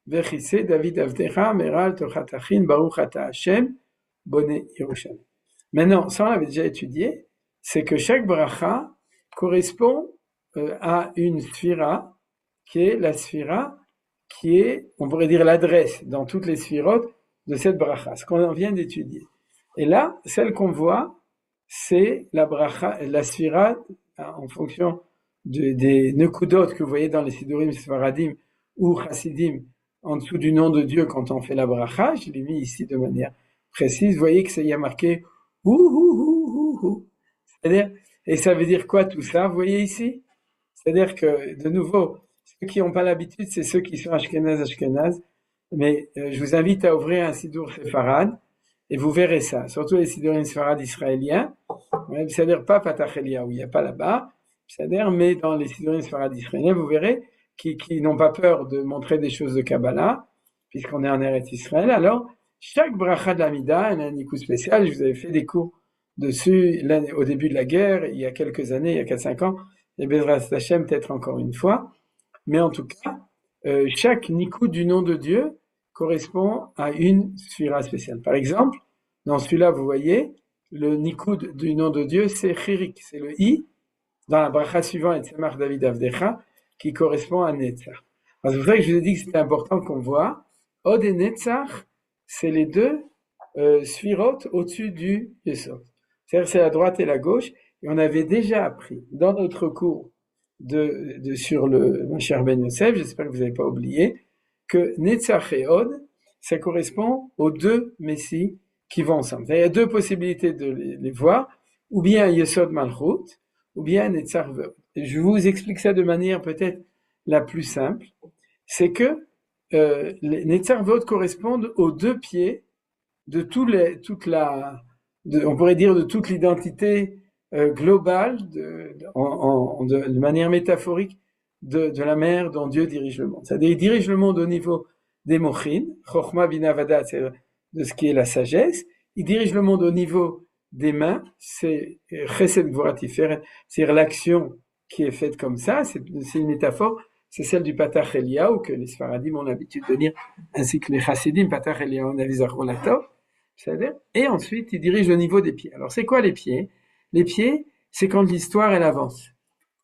Speaker 2: Vechise David Avdecha, Meral Tochatachin, Baruch Ata Hashem, Bonne Yerushalayim. Maintenant, ça on l'avait déjà étudié, c'est que chaque bracha correspond à une sphira, qui est la sphira qui est, on pourrait dire, l'adresse dans toutes les sphirotes de cette bracha, ce qu'on vient d'étudier. Et là, celle qu'on voit, c'est la bracha, la sphira, en fonction des nekudot que vous voyez dans les sidurim sfaradim ou chassidim, en dessous du nom de Dieu quand on fait la bracha. Je l'ai mis ici de manière précise. Vous voyez que ça y a marqué ouh. C'est-à-dire, et ça veut dire quoi tout ça, vous voyez ici? C'est-à-dire que, de nouveau, ceux qui n'ont pas l'habitude, c'est ceux qui sont Ashkenaz. Mais je vous invite à ouvrir un sidour séfarade et vous verrez ça. Surtout les sidurim séfarades israéliens. Ouais, c'est-à-dire pas Patach Eliyahu, il n'y a pas là-bas. C'est-à-dire, mais dans les sidurim séfarades israéliens, vous verrez qui n'ont pas peur de montrer des choses de Kabbalah, puisqu'on est en Eretz Israël. Alors, chaque bracha de l'Amida, a un nikou spécial. Je vous avais fait des cours dessus au début de la guerre, il y a quelques années, il y a 4-5 ans, et Bezras Hashem peut-être encore une fois. Mais en tout cas, chaque nikou du nom de Dieu correspond à une sphira spéciale. Par exemple, dans celui-là, vous voyez, le nikud du nom de Dieu, c'est chirik, c'est le i, dans la bracha suivante, et Tzemach David Avdecha, qui correspond à Netzach. C'est pour ça que je vous ai dit que c'était important qu'on voit. Od et Netzach, c'est les deux sphirot au-dessus du Yesod. C'est-à-dire c'est la droite et la gauche, et on avait déjà appris dans notre cours sur le Mashiach Ben Yosef, j'espère que vous n'avez pas oublié, que Netzach et Od, ça correspond aux deux Messies qui vont ensemble. Il y a deux possibilités de les voir, ou bien Yesod Malchut, ou bien Netzach Ve'od. Je vous explique ça de manière peut-être la plus simple, c'est que les Netzach Ve'od correspondent aux deux pieds de on pourrait dire de toute l'identité globale, de manière métaphorique, de la mer dont Dieu dirige le monde. C'est-à-dire, il dirige le monde au niveau des mochin, Chochma Bina Vadat, c'est de ce qui est la sagesse. Il dirige le monde au niveau des mains, c'est Chesed Gvura Tiferet, c'est-à-dire l'action qui est faite comme ça, c'est une métaphore, c'est celle du Patach Eliyahu que les Sfaradim ont l'habitude de lire, ainsi que les Chassidim, Patach Eliyahu Navizar Olatov, c'est-à-dire, et ensuite il dirige au niveau des pieds. Alors c'est quoi les pieds? Les pieds, c'est quand l'histoire elle avance.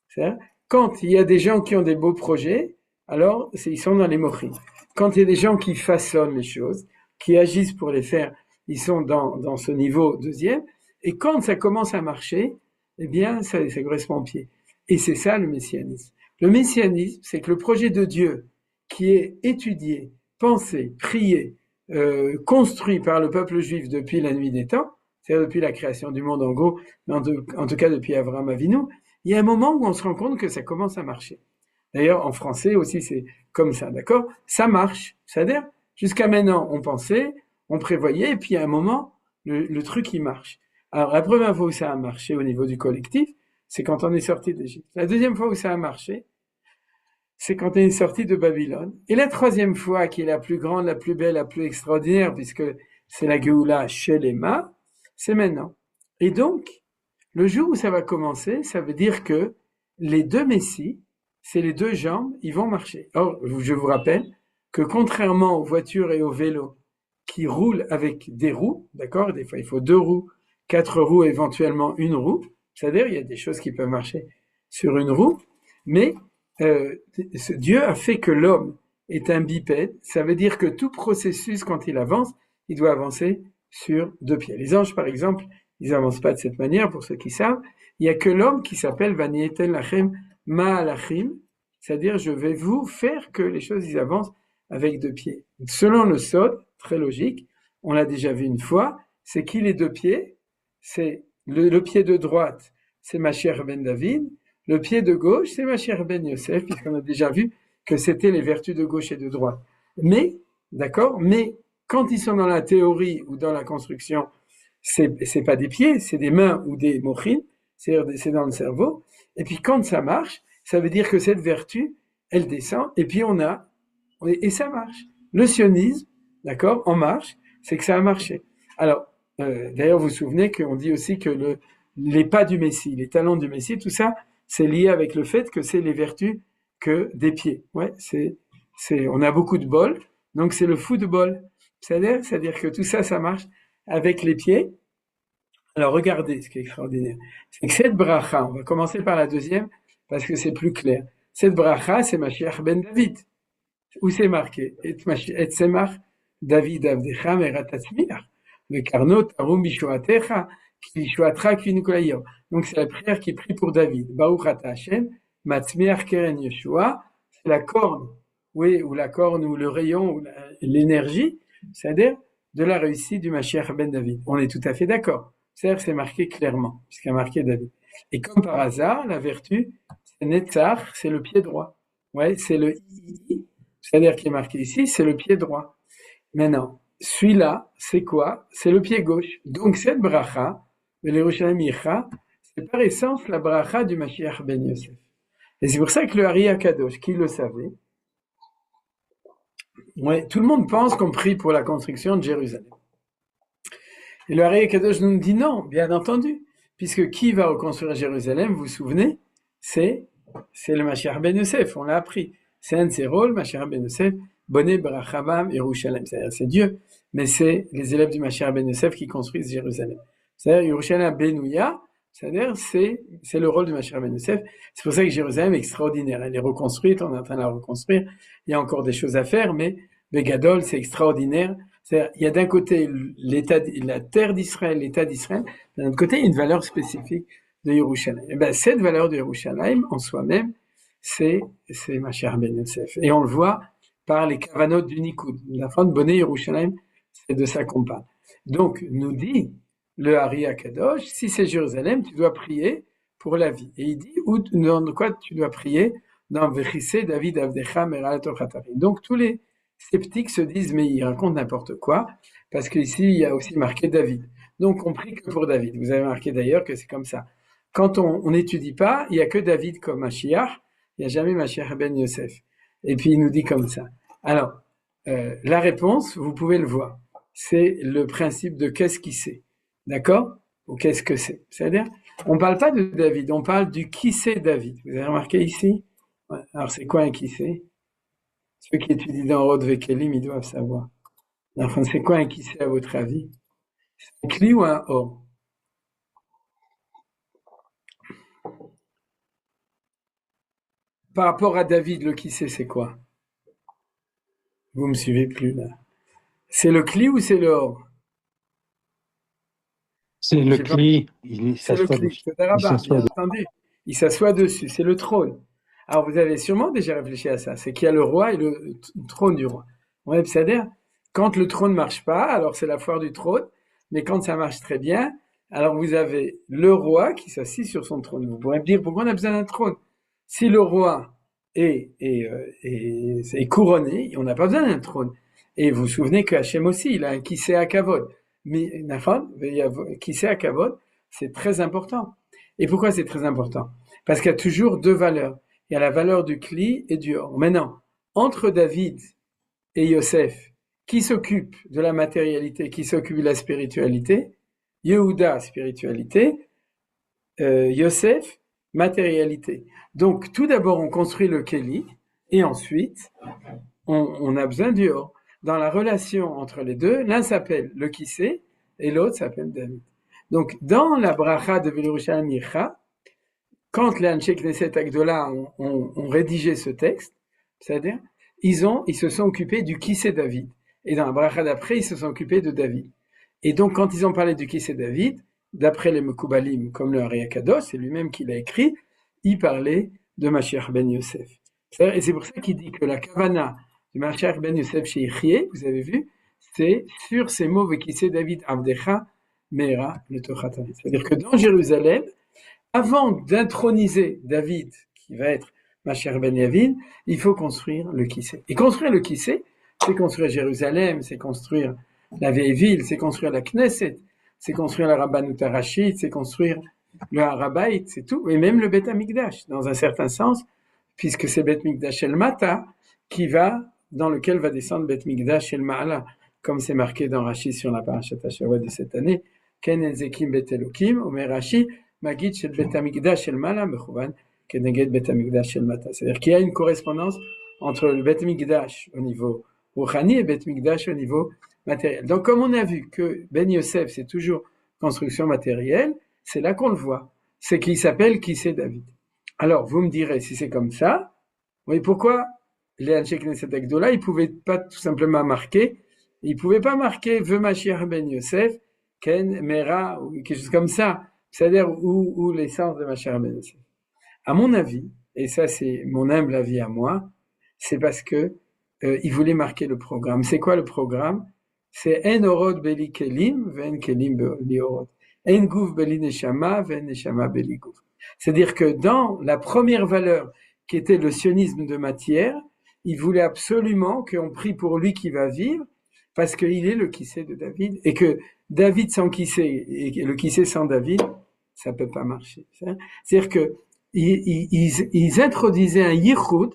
Speaker 2: C'est-à-dire, quand il y a des gens qui ont des beaux projets, alors ils sont dans les mochines. Quand il y a des gens qui façonnent les choses, qui agissent pour les faire, ils sont dans ce niveau deuxième. Et quand ça commence à marcher, eh bien, ça correspond au pied. Et c'est ça le messianisme. Le messianisme, c'est que le projet de Dieu qui est étudié, pensé, prié, construit par le peuple juif depuis la nuit des temps, c'est-à-dire depuis la création du monde en gros, mais en tout cas depuis Avraham Avinu, il y a un moment où on se rend compte que ça commence à marcher. D'ailleurs, en français aussi, c'est comme ça, d'accord? Ça marche. C'est-à-dire, jusqu'à maintenant, on pensait, on prévoyait, et puis à un moment, le truc, il marche. Alors, la première fois où ça a marché au niveau du collectif, c'est quand on est sorti d'Égypte. La deuxième fois où ça a marché, c'est quand on est sorti de Babylone. Et la troisième fois, qui est la plus grande, la plus belle, la plus extraordinaire, puisque c'est la Géoula Shelema, c'est maintenant. Et donc, le jour où ça va commencer, ça veut dire que les deux messies, c'est les deux jambes, ils vont marcher. Or, je vous rappelle que contrairement aux voitures et aux vélos qui roulent avec des roues, d'accord, des fois il faut 2 roues, 4 roues, éventuellement une roue, c'est-à-dire il y a des choses qui peuvent marcher sur une roue, mais Dieu a fait que l'homme est un bipède. Ça veut dire que tout processus, quand il avance, il doit avancer sur deux pieds. Les anges, par exemple, ils n'avancent pas de cette manière, pour ceux qui savent. Il n'y a que l'homme qui s'appelle Vanietel Lachem Ma'alachim, c'est-à-dire je vais vous faire que les choses ils avancent avec deux pieds. Selon le Sod, très logique, on l'a déjà vu une fois, c'est qui les deux pieds? C'est le pied de droite, c'est Mashiach ben David, le pied de gauche, c'est Mashiach ben Yosef, puisqu'on a déjà vu que c'était les vertus de gauche et de droite. Mais, d'accord, mais quand ils sont dans la théorie ou dans la construction, c'est pas des pieds, c'est des mains ou des mochines, c'est dans le cerveau. Et puis quand ça marche, ça veut dire que cette vertu, elle descend, et puis et ça marche. Le sionisme, d'accord, en marche, c'est que ça a marché. Alors, d'ailleurs, vous vous souvenez qu'on dit aussi que les pas du Messie, les talents du Messie, tout ça, c'est lié avec le fait que c'est les vertus que des pieds. Ouais, on a beaucoup de bol, donc c'est le football. C'est-à-dire que tout ça, ça marche avec les pieds. Alors, regardez ce qui est extraordinaire. C'est que cette bracha, on va commencer par la deuxième, parce que c'est plus clair. Cette bracha, c'est Mashiach ben David. Où c'est marqué? Et semach David avdecha merat tatzmiach. Le karno tarum bishuatecha, ki bishuatra kvinukolayo. Donc, c'est la prière qui prie pour David. Baruch ata Hashem, matzmiach keren Yeshua. C'est la corne, oui, ou la corne, ou le rayon, ou l'énergie, c'est-à-dire de la réussite du Mashiach ben David. On est tout à fait d'accord. C'est marqué clairement, puisqu'il y a marqué David. Et comme par hasard, la vertu, c'est Netzach, c'est le pied droit. Ouais, c'est le I, c'est-à-dire qui est marqué ici, c'est le pied droit. Maintenant, celui-là, c'est quoi? C'est le pied gauche. Donc cette bracha, de l'Yerushalayim Yicha, c'est par essence la bracha du Mashiach ben Yosef. Et c'est pour ça que le Hari HaKadosh, qui le savait, ouais, tout le monde pense qu'on prie pour la construction de Jérusalem. Et le Hari HaKadosh nous dit non, bien entendu, puisque qui va reconstruire Jérusalem, vous vous souvenez, c'est le Mashiach ben Yosef, on l'a appris. C'est un de ses rôles, Mashiach ben Yosef, Boné Barachabam Yerushalem, c'est-à-dire c'est Dieu, mais c'est les élèves du Mashiach ben Yosef qui construisent Jérusalem. C'est-à-dire Yerushalem Benouya, c'est-à-dire c'est le rôle du Mashiach ben Yosef. C'est pour ça que Jérusalem est extraordinaire. Elle est reconstruite, on est en train de la reconstruire. Il y a encore des choses à faire, mais Begadol, c'est extraordinaire. C'est-à-dire, il y a d'un côté la terre d'Israël, l'État d'Israël, d'un autre côté une valeur spécifique de Yerushalem. Et ben cette valeur de Yerushalem en soi-même, c'est Mashiach ben Yosef. Et on le voit par les kavanot du Nikoud. La fin de Boné Yerushalem, c'est de ça qu'on parle. Donc, nous dit le Hari HaKadosh, si c'est Jérusalem, tu dois prier pour la vie. Et il dit, dans quoi tu dois prier? Dans Vechissé David Avdecha Meral Tochatari. Donc, tous les sceptiques se disent, mais il raconte n'importe quoi, parce qu'ici, il y a aussi marqué David. Donc, on prie que pour David. Vous avez marqué d'ailleurs que c'est comme ça. Quand on n'étudie pas, il n'y a que David comme Mashiach, il n'y a jamais Mashiach ben Yosef. Et puis, il nous dit comme ça. Alors, la réponse, vous pouvez le voir, c'est le principe de qu'est-ce qui c'est. D'accord? Ou qu'est-ce que c'est. C'est-à-dire, on ne parle pas de David, on parle du qui c'est David. Vous avez remarqué ici? Ouais. Alors, c'est quoi un qui c'est? Ceux qui étudient dans Rod Vekelim, ils doivent savoir. Enfin, c'est quoi un qui c'est à votre avis? C'est un cli ou un or? Par rapport à David, le qui c'est quoi? Vous me suivez plus là. C'est le cli ou c'est le or?
Speaker 3: C'est le cli, il s'assoit dessus.
Speaker 2: Bien entendu. Il s'assoit dessus, c'est le trône. Alors vous avez sûrement déjà réfléchi à ça, c'est qu'il y a le roi et le trône du roi. Ouais, c'est-à-dire, quand le trône ne marche pas, alors c'est la foire du trône, mais quand ça marche très bien, alors vous avez le roi qui s'assit sur son trône. Vous pourrez me dire, pourquoi on a besoin d'un trône? Si le roi est couronné, on n'a pas besoin d'un trône. Et vous vous souvenez que Hachem aussi, il a un Kiseh HaKavod. Mais Kiseh HaKavod, c'est très important. Et pourquoi c'est très important? Parce qu'il y a toujours deux valeurs. Il y a la valeur du Kli et du Or. Maintenant, entre David et Yosef, qui s'occupe de la matérialité, qui s'occupe de la spiritualité? Yehuda, spiritualité, Yosef, matérialité. Donc, tout d'abord, on construit le Keli, et ensuite, on a besoin du Or. Dans la relation entre les deux, l'un s'appelle le Kiseh, et l'autre s'appelle David. Donc, dans la bracha de Yerushalayim Yicha, quand les Anshe Knesset Agdola ont rédigé ce texte, c'est-à-dire, ils se sont occupés du qui c'est David. Et dans la bracha d'après, ils se sont occupés de David. Et donc, quand ils ont parlé du qui c'est David, d'après les Mekoubalim, comme le Ari Akadosh, c'est lui-même qui l'a écrit, il parlait de Mashiach ben Yosef. Et c'est pour ça qu'il dit que la kavana du Mashiach ben Yosef chez Ichie, vous avez vu, c'est sur ces mots qui c'est David Avdecha Meira le Tochatan. C'est-à-dire que dans Jérusalem, avant d'introniser David, qui va être Mashiach ben Yavin, il faut construire le Kissé. Et construire le Kissé, c'est construire Jérusalem, c'est construire la vieille ville, c'est construire la Knesset, c'est construire la Rabbanut Harashit, c'est construire le Harabait, c'est tout. Et même le Beth Amikdash, dans un certain sens, puisque c'est Beth Mikdash El Mata dans lequel va descendre Beth Mikdash El Ma'ala, comme c'est marqué dans Rashi sur la Parashat HaShavua de cette année. Ken Enzekim Bet Elokim, Omer Rashi, Magid Shel Beth Amikdash El Ma'ala, Mechouvan, Keneged Beth Amikdash El Mata. C'est-à-dire qu'il y a une correspondance entre le Beth Mikdash au niveau Rouhani et Beth Mikdash au niveau matériel. Donc, comme on a vu que Ben Yosef, c'est toujours construction matérielle, c'est là qu'on le voit. C'est qu'il s'appelle qui c'est David. Alors, vous me direz, si c'est comme ça, oui, pourquoi les Anshe Knesset Agdola, ils pouvaient pas tout simplement marquer, ils pouvaient pas marquer Ve Mashiach Ben Yosef, Ken, Mera, ou quelque chose comme ça. C'est-à-dire, où l'essence de Mashiach Ben Yosef. À mon avis, et ça c'est mon humble avis à moi, c'est parce que ils voulaient marquer le programme. C'est quoi le programme? C'est En Orod Beli Kelim, Ven Kelim Beli Orod. En Gouf Beli Neshama, Ven Neshama Beli Gouf. C'est-à-dire que dans la première valeur qui était le sionisme de matière, il voulait absolument qu'on prie pour lui qui va vivre, parce qu'il est le Kissé de David, et que David sans Kissé, et le Kissé sans David, ça peut pas marcher. C'est-à-dire que ils introduisaient un yichud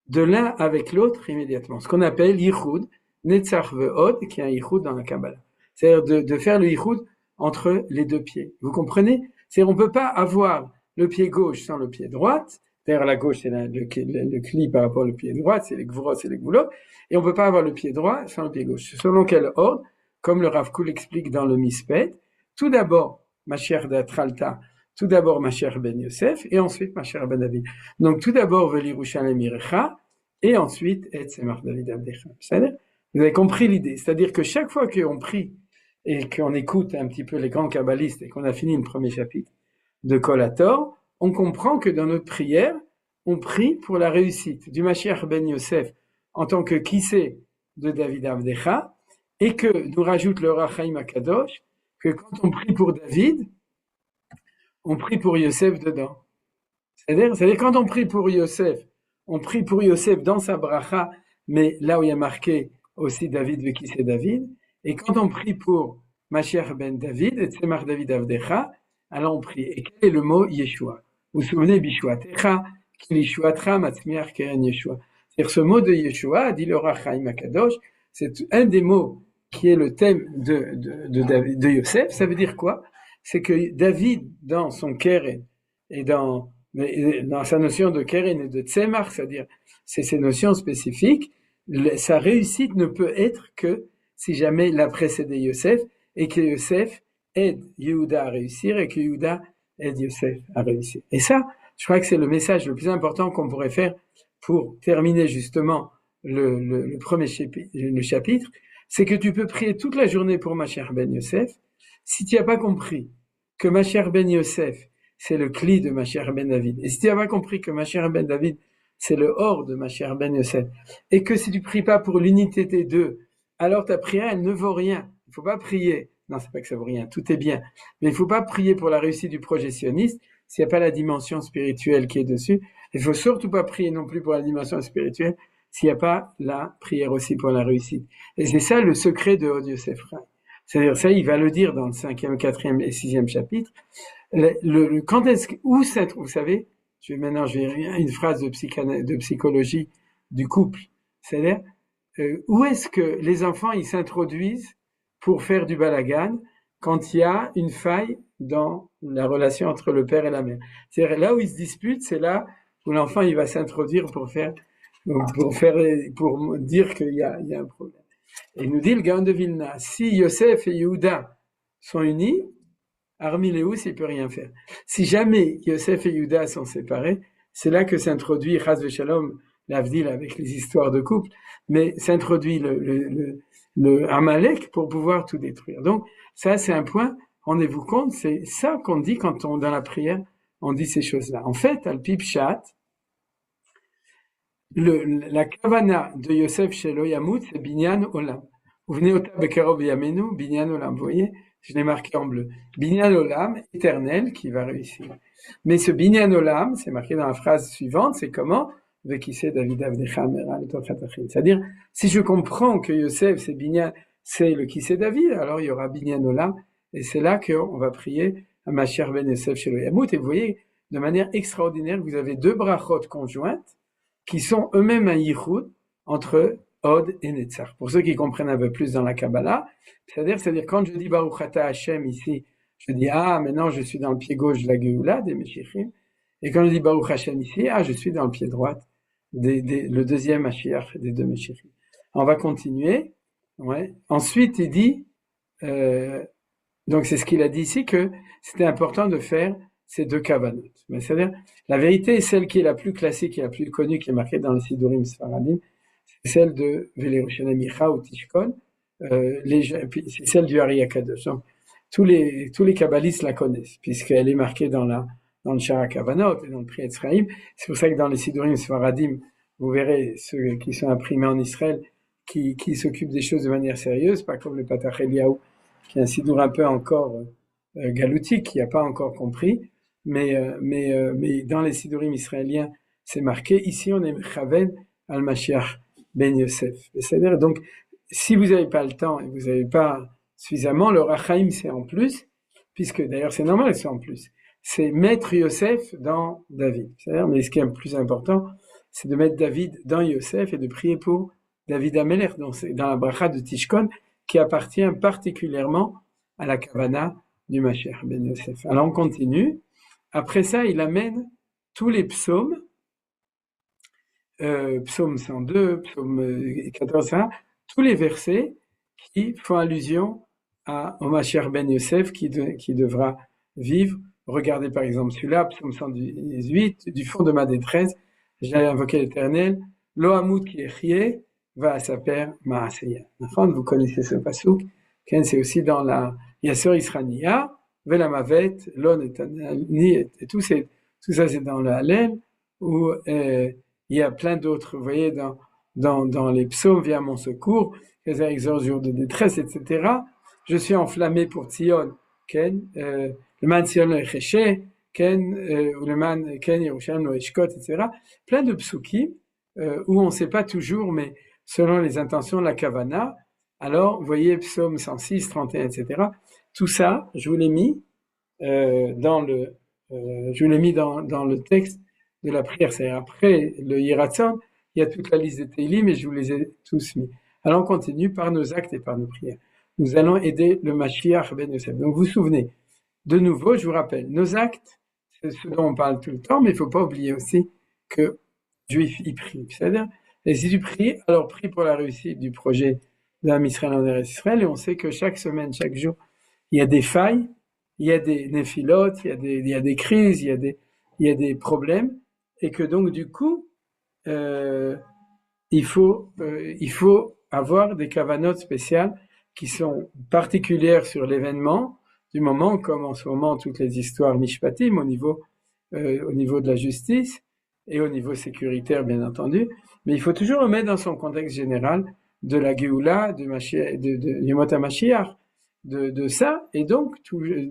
Speaker 2: de l'un avec l'autre immédiatement. Ce qu'on appelle yichud, netzach ve'od, qui est un yichud dans la Kabbalah. C'est-à-dire de faire le yichud entre les deux pieds. Vous comprenez? C'est-à-dire on peut pas avoir le pied gauche sans le pied droit. C'est-à-dire la gauche, c'est le cli par rapport au pied droit, c'est les gvurot, c'est les gvulot. Et on peut pas avoir le pied droit sans le pied gauche. Selon quel ordre, comme le Rav Kook explique dans le Mispet, tout d'abord, Mashiach d'Atralta, tout d'abord Mashiach ben Yosef, et ensuite Mashiach ben David. Donc tout d'abord Velirushalem Irecha, et ensuite Et Tzemach David Avdecha. Vous avez compris l'idée. C'est-à-dire que chaque fois qu'on prie et qu'on écoute un petit peu les grands kabbalistes et qu'on a fini le premier chapitre de Kol HaTor, on comprend que dans notre prière, on prie pour la réussite du Mashiach ben Yosef en tant que Kissé de David Avdecha, et que nous rajoute le Rachaim Akadosh, que quand on prie pour David, on prie pour Yosef dedans. C'est-à-dire quand on prie pour Yosef dans sa bracha, mais là où il y a marqué aussi David ve qui c'est David, et quand on prie pour Mashiach ben David, et Tzemach David Avdecha, alors on prie. Et quel est le mot Yeshua? Vous vous souvenez, Bishuatecha, Kilishuatra, Matzmiach, Keren Yeshua. C'est-à-dire ce mot de Yeshua, dit le Rachaim Akadosh, c'est un des mots qui est le thème de Yosef. Ça veut dire quoi? C'est que David, dans son Keren, et dans sa notion de Keren et de Tzemach, c'est-à-dire c'est ces notions spécifiques, sa réussite ne peut être que si jamais il a précédé Yosef, et que Yosef aide Yehuda à réussir, et que Yehuda aide Yosef à réussir. Et ça, je crois que c'est le message le plus important qu'on pourrait faire pour terminer justement le premier chapitre, c'est que tu peux prier toute la journée pour Mashiach ben Yosef. Si tu n'as pas compris que Mashiach ben Yosef, c'est le cli de Mashiach ben David, et si tu n'as pas compris que Mashiach ben David, c'est le or de Mashiach ben Yosef, et que si tu pries pas pour l'unité des deux, alors ta prière, elle ne vaut rien. Il faut pas prier. Non, c'est pas que ça vaut rien. Tout est bien. Mais il faut pas prier pour la réussite du projet sioniste s'il n'y a pas la dimension spirituelle qui est dessus. Il faut surtout pas prier non plus pour la dimension spirituelle s'il n'y a pas la prière aussi pour la réussite. Et c'est ça le secret de Od Yosef Chaim. C'est-à-dire ça, il va le dire dans le 5e, 4e et 6e chapitre. Quand est-ce que, où ça, vous savez, je vais une phrase de psychologie du couple. C'est-à-dire, où est-ce que les enfants, ils s'introduisent pour faire du balagan quand il y a une faille dans la relation entre le père et la mère? C'est-à-dire, là où ils se disputent, c'est là où l'enfant, il va s'introduire pour dire qu'il y a un problème. Et il nous dit le Gaon de Vilna, si Yosef et Yehuda sont unis, Armiléus, il peut rien faire. Si jamais Yosef et Yehuda sont séparés, c'est là que s'introduit Chas v'Shalom l'Avdil avec les histoires de couple, mais s'introduit le Amalek pour pouvoir tout détruire. Donc, ça, c'est un point, rendez-vous compte, c'est ça qu'on dit quand dans la prière, on dit ces choses-là. En fait, al-pi pshat, la kavana de Yosef Shelo Yamut, c'est Binyan Olam. Vous venez au Tabekarov Yamenu, Binyan Olam. Vous voyez, je l'ai marqué en bleu. Binyan Olam, éternel, qui va réussir. Mais ce Binyan Olam, c'est marqué dans la phrase suivante, c'est comment? C'est-à-dire, si je comprends que Yosef, c'est Binyan, c'est le qui c'est David, alors il y aura Binyan Olam, et c'est là qu'on va prier à Mashiach ben Yosef Shelo Yamut. Et vous voyez, de manière extraordinaire, vous avez deux brachot conjointes, qui sont eux-mêmes un yichud entre Od et Netzach. Pour ceux qui comprennent un peu plus dans la Kabbalah, c'est-à-dire quand je dis Baruch Ata Hashem ici, je dis maintenant je suis dans le pied gauche de la Geoula des Meshichim, et quand je dis Baruch Hashem ici, je suis dans le pied droit le deuxième Mashiach des deux Meshichim. On va continuer. Ouais. Ensuite, il dit, donc c'est ce qu'il a dit ici, que c'était important de faire ces deux kavanot. Mais c'est-à-dire, la vérité, celle qui est la plus classique et la plus connue, qui est marquée dans le Sidurim Sfaradim, c'est celle de Velerushané Micha ou Tishkon, c'est celle du Ari Akadosh. Donc, tous les kabbalistes la connaissent, puisqu'elle est marquée dans le Shara Kavanot et dans le Pri Etzraïm. C'est pour ça que dans les Sidurim Sfaradim, vous verrez ceux qui sont imprimés en Israël, qui s'occupent des choses de manière sérieuse, pas comme le Patach Eliyahu, qui est un Sidur un peu encore galoutique, qui n'a pas encore compris. Mais dans les Sidurim israéliens, c'est marqué. Ici, on est Mechaven al Mashiach ben Yosef. C'est-à-dire, donc, si vous n'avez pas le temps et vous n'avez pas suffisamment, le Rachaim, c'est en plus, puisque d'ailleurs, c'est normal, c'est en plus. C'est mettre Yosef dans David. C'est-à-dire, mais ce qui est le plus important, c'est de mettre David dans Yosef et de prier pour David Amelech, dans la bracha de Tishkon, qui appartient particulièrement à la Kavana du Mashiach ben Yosef. Alors, on continue. Après ça, il amène tous les psaumes, psaume 102, psaume 14, tous les versets qui font allusion au Mashiach ben Yosef qui devra vivre. Regardez par exemple celui-là, psaume 118, du fond de ma détresse, j'ai invoqué l'Éternel, Lohamut ki echye, va à sa père Maaseya. Enfin, vous connaissez ce passouk, c'est aussi dans la Yasser Isrania, Velamavet, Lon et tout ça c'est dans la Hallel, où il y a plein d'autres, vous voyez, dans les psaumes, viens à mon secours, les exorces jour de détresse, etc. Je suis enflammé pour Tzion, le man Tzion lo echeshe, ou le man Yerushalayim lo eshkot, etc. Plein de psukim, où on ne sait pas toujours, mais selon les intentions de la Kavana. Alors, vous voyez, psaume 106, 31, etc. Tout ça, je vous l'ai mis dans le texte de la prière. C'est après le Yiratzon, il y a toute la liste des Teilim, mais je vous les ai tous mis. Alors, on continue par nos actes et par nos prières. Nous allons aider le Mashiach ben Yosef. Donc, vous vous souvenez, de nouveau, je vous rappelle, nos actes, c'est ce dont on parle tout le temps, mais il ne faut pas oublier aussi que Juif y prie. C'est-à-dire, et si tu pries, alors prie pour la réussite du projet d'Am Israël en Eretz Israël, et on sait que chaque semaine, chaque jour, il y a des failles, il y a des néphilotes, il y a des crises, il y a des problèmes, et que donc du coup, il faut avoir des kavanotes spéciales qui sont particulières sur l'événement du moment, comme en ce moment toutes les histoires mishpatim au niveau de la justice et au niveau sécuritaire bien entendu, mais il faut toujours le mettre dans son contexte général de la Géoula, de Yemot HaMashiach, de ça, et donc,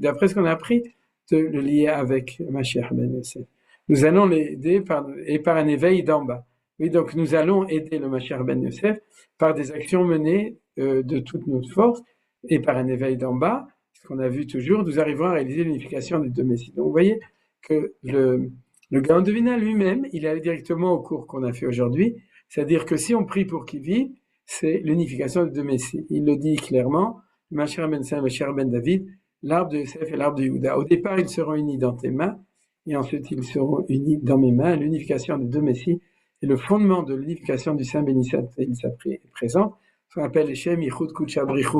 Speaker 2: d'après ce qu'on a appris, de le lier avec Mashiach ben Yosef. Nous allons l'aider par un éveil d'en bas. Oui, donc nous allons aider le Mashiach ben Yosef par des actions menées de toute notre force, et par un éveil d'en bas, ce qu'on a vu toujours, nous arrivons à réaliser l'unification des deux messies. Donc vous voyez que le Gaon de Vilna lui-même, il allait directement au cours qu'on a fait aujourd'hui, c'est-à-dire que si on prie pour qu'il vive, c'est l'unification des deux messies. Il le dit clairement, Mashiach ben Yosef, Mashiach ben David, l'arbre de Yosef et l'arbre de Yehuda. Au départ, ils seront unis dans tes mains, et ensuite ils seront unis dans mes mains. L'unification des deux messies est le fondement de l'unification du Saint béni est présent, ce qu'on appelle Shem Yichud Kudsha Brichu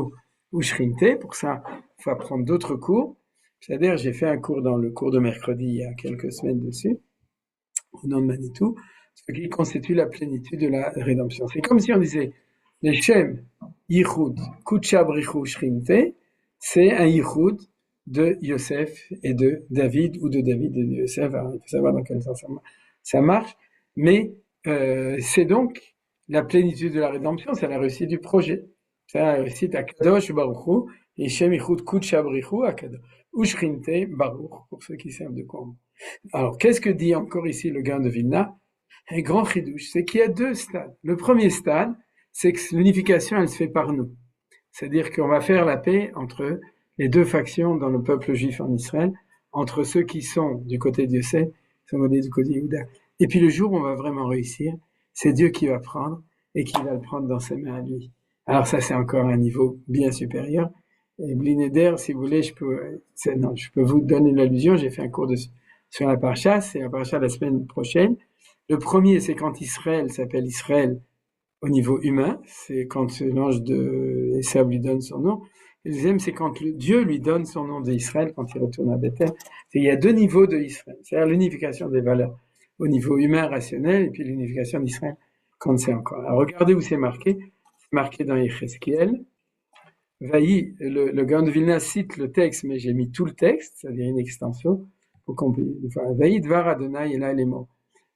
Speaker 2: ou Shrinte. Pour ça, il faut apprendre d'autres cours. C'est-à-dire, j'ai fait un cours dans le cours de mercredi il y a quelques semaines dessus, au nom de Manitou, ce qui constitue la plénitude de la rédemption. C'est comme si on disait, les Shem, Yichud, Kutsha Brichu Shrinte, c'est un Yichud de Yosef et de David, ou de David et de Yosef. Alors, il faut savoir dans quel sens ça marche, mais c'est donc la plénitude de la rédemption, c'est la réussite du projet. C'est la réussite à Kadosh Baruch Hu, et Shem Yichud Kutsha Brichu à Kadosh, ou Shrinte Baruch, pour ceux qui savent de quoi on. Alors, qu'est-ce que dit encore ici le Gaon de Vilna? Un grand chidouche, c'est qu'il y a deux stades. Le premier stade, c'est que l'unification, elle se fait par nous. C'est-à-dire qu'on va faire la paix entre les deux factions dans le peuple juif en Israël, entre ceux qui sont du côté de Yosef, qui sont du côté de Yehuda. Et puis le jour où on va vraiment réussir, c'est Dieu qui va prendre et qui va le prendre dans ses mains à lui. Alors ça, c'est encore un niveau bien supérieur. Et Blineder, si vous voulez, je peux vous donner l'allusion. J'ai fait un cours sur la parasha, c'est la parasha de la semaine prochaine. Le premier, c'est quand Israël s'appelle Israël au niveau humain, c'est quand l'ange de Esav lui donne son nom. Et le deuxième, c'est quand Dieu lui donne son nom d'Israël, quand il retourne à Bethel. Il y a deux niveaux de Israël, c'est-à-dire l'unification des valeurs au niveau humain, rationnel, et puis l'unification d'Israël quand c'est encore. Alors regardez où c'est marqué dans Yechezkiel. Vaï, le Gaon de Vilna cite le texte, mais j'ai mis tout le texte, c'est-à-dire une extension, pour qu'on puisse. Vaï dvar Adonai et là les mots.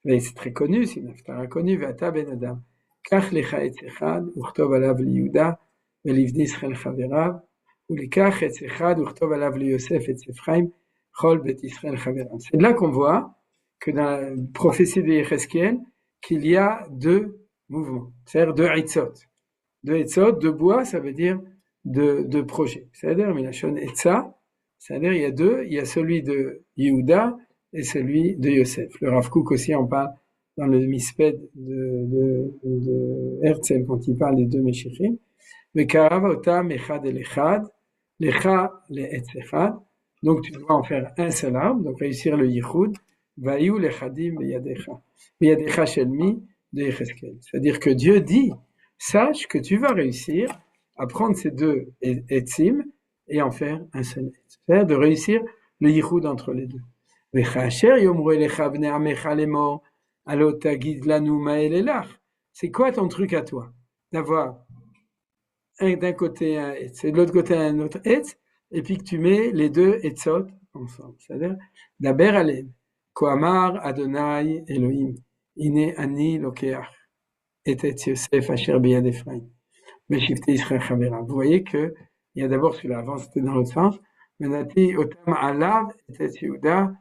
Speaker 2: C'est très connu, c'est une haftara connue. Vata ben Adam. Kach lecha etz echad, uchtov alav li Yehuda, velivni Israël chaverav, ulikach etz echad, uchtov alav li Yosef etz Ephraim, chol bet Israël chaverav. C'est là qu'on voit que dans la prophétie de Yechezkiel, qu'il y a deux mouvements, c'est-à-dire deux etzot. Deux etzot, deux bois, ça veut dire deux projets. C'est-à-dire, milachon etza, c'est-à-dire il y a deux, il y a celui de Yehuda et celui de Yosef. Le Rav Kook aussi en parle dans le Misped de Herzl quand il parle des deux Meshichim. Vekarav otam echad el echad, lecha le etz echad. Donc tu dois en faire un seul arbre, donc réussir le yichud. Vayu lechadim beyadecha shelmi de Yechezkel. C'est-à-dire que Dieu dit, sache que tu vas réussir à prendre ces deux etzim et en faire un seul etz. C'est-à-dire de réussir le yichud entre les deux. C'est quoi ton truc à toi? D'avoir d'un côté un etz et de l'autre côté un autre etz, et puis que tu mets les deux etzot ensemble. C'est-à-dire, Daber Alem, Koamar Adonai Elohim, Ine Ani Lokeach, et etz Yosef Asher Beyad Ephraim, Meshifte Israël Chavera. Vous voyez que il y a d'abord celui-là, avant c'était dans l'autre sens, Menati Otam Alav et etz Yehuda,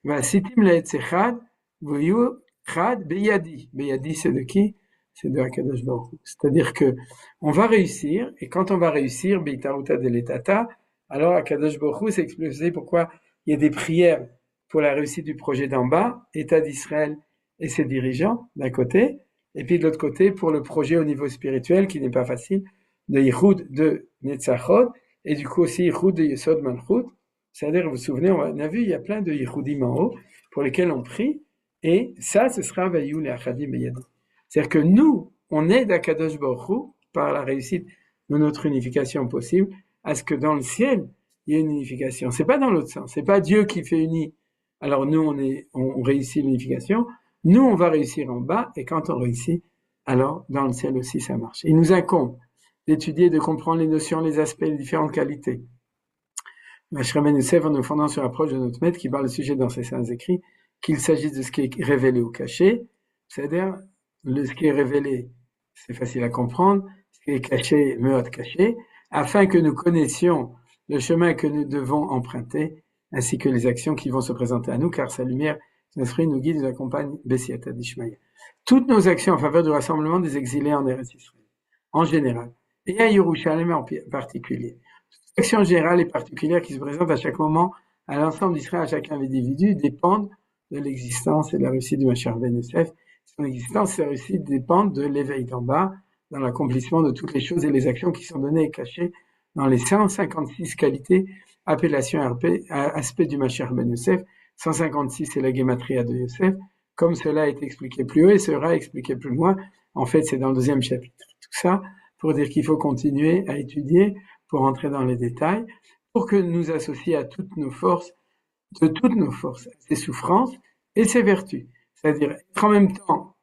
Speaker 2: Vasitim Laetz Echad, Voyu Chad Beyadi. Beyadi, c'est de qui? C'est de Akadosh Baruch Hu. C'est-à-dire que on va réussir, et quand on va réussir, Beitaruta de l'Etata, alors Akadosh Baruch Hu, c'est expliqué pourquoi il y a des prières pour la réussite du projet d'en bas, État d'Israël et ses dirigeants d'un côté, et puis de l'autre côté pour le projet au niveau spirituel qui n'est pas facile, de Yichud de Netzachot, et du coup aussi Yichud de Yesod Malchut. C'est-à-dire, vous vous souvenez, on a vu, il y a plein de Yichudim en haut pour lesquels on prie, et ça, ce sera Vayu le Achadim Beyadi. C'est-à-dire que nous, on aide Akadosh Baruch Hu par la réussite de notre unification possible, à ce que dans le ciel, il y ait une unification. C'est pas dans l'autre sens. C'est pas Dieu qui fait unir. Alors nous, on réussit l'unification. Nous, on va réussir en bas, et quand on réussit, alors dans le ciel aussi, ça marche. Il nous incombe d'étudier, de comprendre les notions, les aspects, les différentes qualités. Mashramen Yosef, en nous fondant sur l'approche de notre maître qui parle le sujet dans ses saints écrits, qu'il s'agisse de ce qui est révélé ou caché, c'est-à-dire ce qui est révélé, c'est facile à comprendre, ce qui est caché, mieux à caché, afin que nous connaissions le chemin que nous devons emprunter, ainsi que les actions qui vont se présenter à nous, car sa lumière, son esprit nous guide et nous accompagne, Bessiata d'Ishmaïa. Toutes nos actions en faveur du rassemblement des exilés en Eretz Israël, en général, et à Yerushalem en particulier. Toutes les actions générales et particulières qui se présentent à chaque moment à l'ensemble d'Israël, à chaque individu, dépendent de l'existence et de la réussite du Mashiach ben Yosef. Son existence et sa réussite dépendent de l'éveil d'en bas, dans l'accomplissement de toutes les choses et les actions qui sont données et cachées dans les 156 qualités, appellations aspects du Mashiach ben Yosef. 156, c'est la Gematria de Yosef, comme cela a été expliqué plus haut et sera expliqué plus loin. En fait, c'est dans le 2e chapitre. Tout ça pour dire qu'il faut continuer à étudier, pour entrer dans les détails, pour que nous associons à toutes nos forces, ses souffrances et ses vertus. C'est-à-dire être en même temps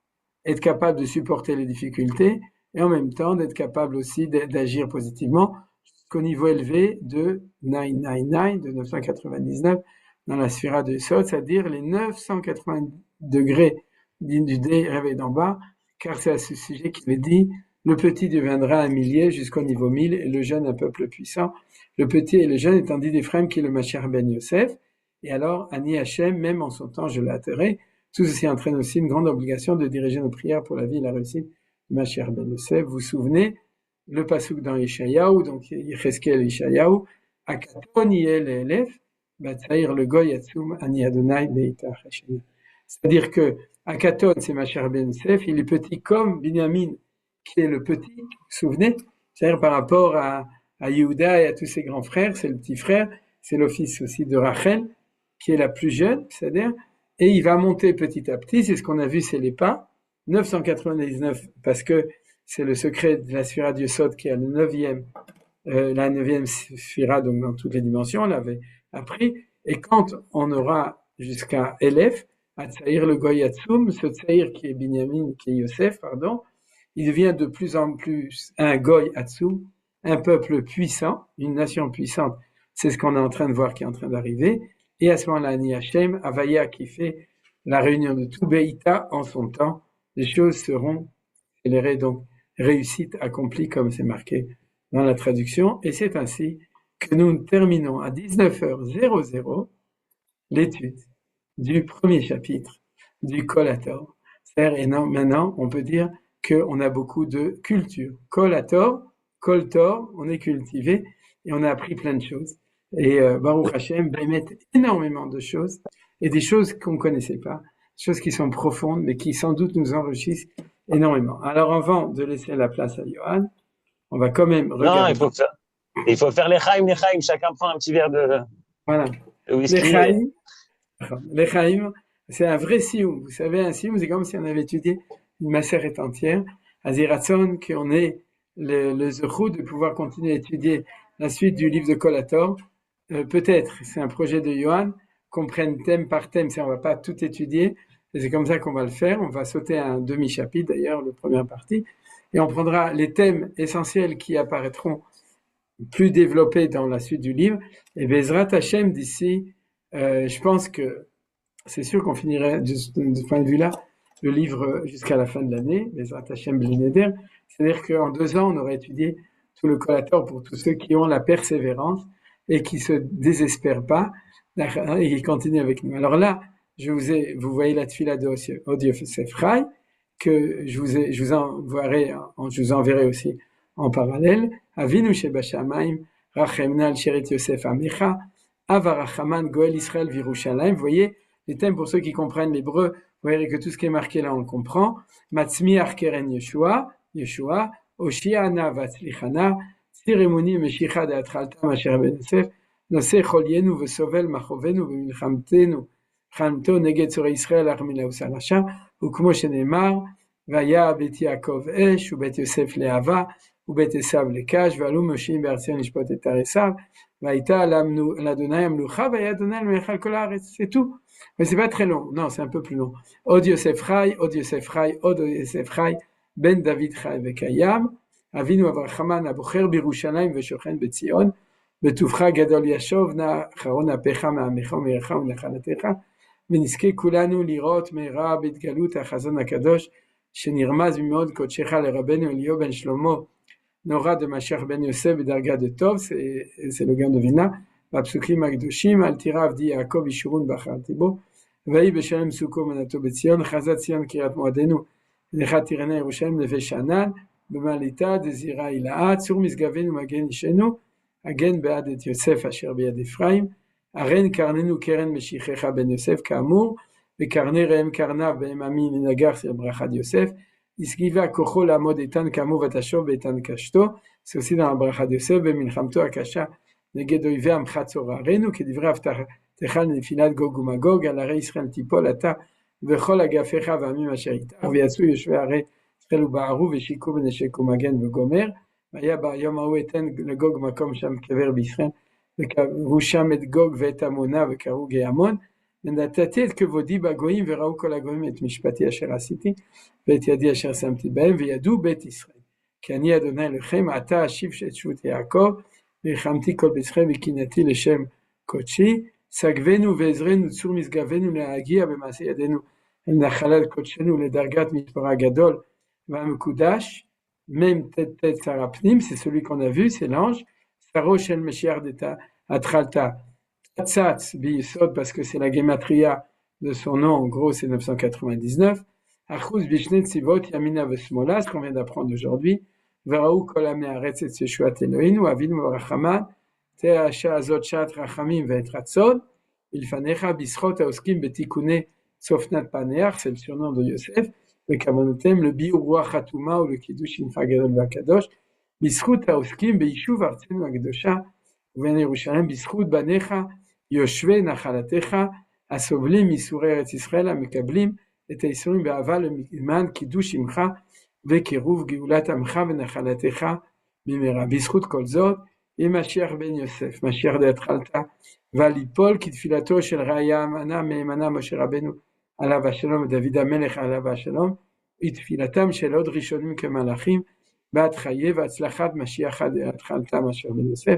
Speaker 2: être capable de supporter les difficultés et en même temps d'être capable aussi d'agir positivement jusqu'au niveau élevé de 999, de 999 dans la sphira de Yesod, c'est-à-dire les 980 degrés du dé réveil d'en bas, car c'est à ce sujet qu'il est dit le petit deviendra un millier jusqu'au niveau 1000 et le jeune un peuple puissant. Le petit et le jeune étant dit d'Ephraim qui est le Mashiach ben Yosef. Et alors, Ani Hachem, même en son temps, je l'ai atterré. Tout ceci entraîne aussi une grande obligation de diriger nos prières pour la vie et la réussite du Mashiach ben Yosef. Vous vous souvenez, le pasuk dans Yeshayahu, donc Yecheskel Yeshayahu, Akaton Yel Elef, Batsaïr le Goy Yatsum Ani Adonai Beitach Hashem. C'est-à-dire que Akaton, c'est Mashiach ben Yosef, il est petit comme Binyamin, qui est le petit, vous vous souvenez, c'est-à-dire par rapport à Yehuda et à tous ses grands frères, c'est le petit frère, c'est le fils aussi de Rachel, qui est la plus jeune, c'est-à-dire, et il va monter petit à petit, c'est ce qu'on a vu, c'est les pas, 999, parce que c'est le secret de la sphira d'Yesod qui a le la neuvième sphira, donc dans toutes les dimensions, on l'avait appris, et quand on aura jusqu'à Elef, à Tsaïr le Goy Yatsum, ce Tsaïr qui est Binyamin, qui est Yosef, pardon, il devient de plus en plus un Goy Yatsum, un peuple puissant, une nation puissante, c'est ce qu'on est en train de voir qui est en train d'arriver, et à ce moment-là, Ani Hashem, Avaya qui fait la réunion de tout Beïta en son temps, les choses seront accélérées, donc réussite accomplie comme c'est marqué dans la traduction, et c'est ainsi que nous terminons à 19h00 l'étude du premier chapitre du Kol Hator. Et maintenant, on peut dire qu'on a beaucoup de culture. Kol Hator, Kol Tor, on est cultivé et on a appris plein de choses. Et Baruch Hashem, mettre énormément de choses et des choses qu'on ne connaissait pas, choses qui sont profondes mais qui sans doute nous enrichissent énormément. Alors avant de laisser la place à Yohan, on va quand même regarder.
Speaker 1: Non, il faut faire les chaim, chacun prend un petit verre de whisky.
Speaker 2: Les chaim, c'est un vrai sioum. Vous savez, un sioum, c'est comme si on avait étudié une macérette entière. À Ziratson, qu'on ait le zechut de pouvoir continuer à étudier la suite du livre de Kol Hator. Peut-être, c'est un projet de Yohan, qu'on prenne thème par thème, on ne va pas tout étudier, et c'est comme ça qu'on va le faire. On va sauter un demi-chapitre, d'ailleurs, la première partie, et on prendra les thèmes essentiels qui apparaîtront plus développés dans la suite du livre. Et Bezrat Hashem, d'ici, je pense que c'est sûr qu'on finirait de ce point de vue-là le livre jusqu'à la fin de l'année, Bezrat Hashem Bli Neder. C'est-à-dire qu'en 2 ans, on aurait étudié tout le Kol Hator pour tous ceux qui ont la persévérance et qui se désespèrent pas et qui continuent avec nous. Alors là, vous voyez la tefila de Od Yosef Chai, que je vous enverrai aussi en parallèle. Avinu shebashamayim, rachemna al sheret Yosef amecha, avarachaman goel Israël virushalayim. Vous voyez, les thèmes pour ceux qui comprennent l'hébreu, vous verrez que tout ce qui est marqué là, on le comprend. Matzmi arkeren Yeshua, Oshiana vatzlichana, Tzir emuni meshicha de atralta masher ben Yosef, Noseh cholienu vesovel machovenu v'milchamtenu, Chamto neged tzorei Israël armila usalasha, וכמו שנאמר, והיה בית יעקב אש, ובית יוסף להבה, ובית עשיו לקש, ועלו מושיעים בארצנו לשפוט את עשיו, והייתה לאדוני המלוכה, והיה אדוני למלך על כל הארץ. C'est tout. Mais c'est pas très long. Non, c'est un peu plus long. עוד יוסף חי, עוד יוסף חי, עוד יוסף חי, בן דוד חי וקיים, אבינו אברחמן הבוחר בירושלים ושוכן בציון, בטובך גדול ישוב, נא אחרון אפיך מעמך ומערך ונחלתך, ונזכה כולנו לראות מהרה בהתגלות החזון הקדוש שנרמז ממאוד קודשך לרבנו אליהו בן שלמה נורא דמשיח בן יוסף בדרגה דטוב, c'est le gain de Vina, בפסוקים הקדושים, אל תירא עבדי יעקב ישורון בחרתי בו, ויהי בשלם סוכו מנתו בציון, חזת ציון קריית מועדנו, לך תירנה ירושלים נווה שאנן, במעליתה דזירה הילאה, צור משגבנו מגן אישנו, הגן בעד את יוסף אשר ביד אפרים, ארן קרננו קרן משיחך בן יוסף כאמור, וקרני ראם קרניו בהם עמי לנגח של ברכת יוסף, הסגיבה כוחו לעמוד איתן כאמור ותשוב באיתן קשתו, c'est aussi dans la ברכה de יוסף, במלחמתו הקשה נגד אויבי עמך צוררנו, כדברי הבטחתך לנפילת גוג ומגוג, על ערי ישראל תיפול אתה וכל אגפיך ועמים אשר איתך, ויצאו יושבי ערי ישראל ובערו ושיקו ונשקו מגן וגומר, והיה ביום ההוא אתן לגוג מקום שם קבר בישראל, וקראו שם את גוג ואת עמונה וקראו גיא עמון, ונתתי את כבודי בגויים וראו כל הגויים את משפטי אשר עשיתי ואת ידי אשר שמתי בהם וידעו בית ישראל כי אני אדוני אלוהיכם עתה אשיב את שבות יעקב ויחמתי כל בית ישראל וקינאתי לשם קודשי סגבנו ועזרנו צור משגבנו להגיע במעשה ידינו אל נחלת קודשנו לדרגת מספר הגדול והמקודש même tête Sarapnim, c'est celui qu'on a vu, c'est l'ange. Sarosh el Meshiach d'Eta Atchalta. Tzatz Biyesod, parce que c'est la gematria de son nom, en gros c'est 999. Achuz Bishnet Sivot Yamina Vesmola, ce qu'on vient d'apprendre aujourd'hui. Veraou Kolame Aretz et Seshuat Elohinu, Avinu Rachama, Teasha Azot Shat Rachamim Vetratzod, Ilfanecha Bischot Aoskim Betikune Sofnat Paneach, c'est le surnom de Yosef. Le Kavanotem, le Biur Ruach Hatuma ou le Kiddush Infa Gadol Vakadosh, Bischut Haoskim Beishuv Artzenu Akdosha, Uven Yerushalem, Bischut Banecha, Yoshve Nachalatecha, Asovlim Isurei Eretz Yisrael, Amekablim, et Aisurim Be'ava le Iman Kiddush Imcha, Vekiruv Geulat Amcha Venachalatecha, Bimera, Bischut Kol Zot, et Mashiach Ben Yosef, Mashiach de Atchalta, Valipol, Kitfilato Shel Raya Amana, Me'emana Moshe Rabbeinu, עליו השלום, דוד המלך עליו השלום, ותפילתם של עוד ראשונים כמלאכים, בעד חיי והצלחת משיח עד התחלתם אשר בן יוסף,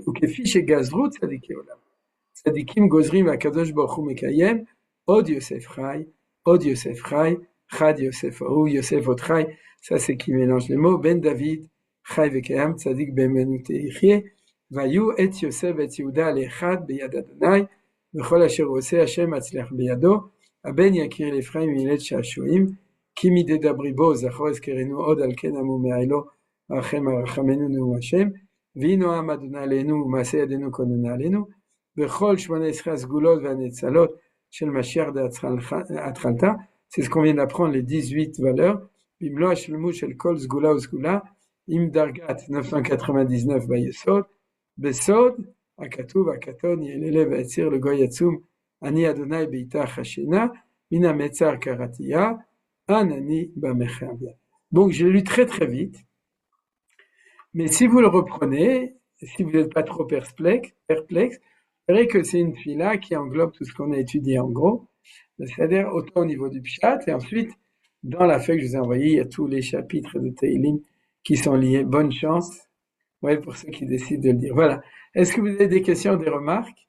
Speaker 2: וכפי שגזרו צדיקי עולם. צדיקים גוזרים והקדוש ברוך הוא מקיים, עוד יוסף חי, עוד יוסף חי, חד יוסף ההוא, יוסף עוד חי, ça c'est qui mélange les mots, בן דוד חי וקיים, צדיק באמנות יחיה, והיו את יוסף ואת יהודה לאחד ביד אדוני, וכל אשר הוא עושה השם מצליח בידו, הבן יקיר לאפרים מילד שעשועים, כי מדי דברי בו זכור הזכרנו עוד על כן עמו מעילו, רחמנו נאום השם, והנה עם אדוני עלינו ומעשה ידינו כוננה עלינו, וכל 18 הסגולות והנצלות של משיח דהתחלתה, c'est ce qu'on vient d'apprendre les 18 valeurs, במלוא השלמות של כל סגולה וסגולה, עם דרגת 999 ביסוד, בסוד, הכתוב, הכתון, יללה והציר לגוי עצום, אני אדוני ביתך השינה, מן המצר קראתיה, anani bamechavia. Donc j'ai lu très très vite, mais si vous le reprenez, si vous n'êtes pas trop perplexe, vous verrez que c'est une fila qui englobe tout ce qu'on a étudié en gros, c'est-à-dire autant au niveau du pshat, et ensuite dans la feuille que je vous ai envoyée, il y a tous les chapitres de Teilim qui sont liés. Bonne chance, ouais, pour ceux qui décident de le dire. Voilà. Est-ce que vous avez des questions, des remarques,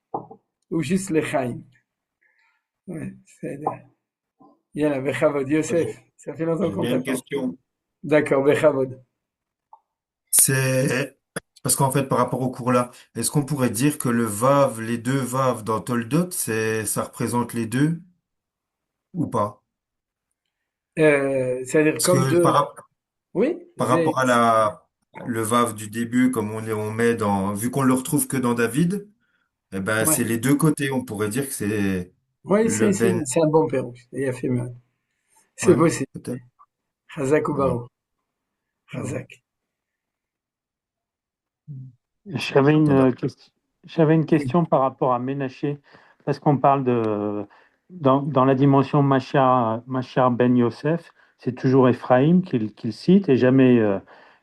Speaker 2: ou juste les chaim? Ouais, c'est Yalla, Bechavod, Yosef, ça fait longtemps qu'on
Speaker 4: J'ai une
Speaker 2: t'attend.
Speaker 4: question.
Speaker 2: D'accord, Bechavod.
Speaker 4: C'est parce qu'en fait, par rapport au cours là, est-ce qu'on pourrait dire que le vav, les deux vav dans Toldot, ça représente les deux ou pas?
Speaker 2: C'est-à-dire
Speaker 4: Parce
Speaker 2: comme
Speaker 4: que
Speaker 2: deux...
Speaker 4: par
Speaker 2: Oui,
Speaker 4: rapport à le vav du début, comme on met vu qu'on le retrouve que dans David, eh ben
Speaker 2: ouais.
Speaker 4: c'est les deux côtés. On pourrait dire que c'est
Speaker 2: Oui,
Speaker 4: le ben.
Speaker 2: c'est un bon pérouge. Il a fait mal. C'est
Speaker 4: Ouais,
Speaker 2: possible.
Speaker 4: peut-être.
Speaker 2: Chazak ou
Speaker 4: Ouais.
Speaker 2: Baruch. Chazak.
Speaker 3: J'avais
Speaker 4: Voilà.
Speaker 3: une question par rapport à Ménaché, parce qu'on parle dans la dimension Machar ben Yosef, c'est toujours Ephraim qu'il cite et jamais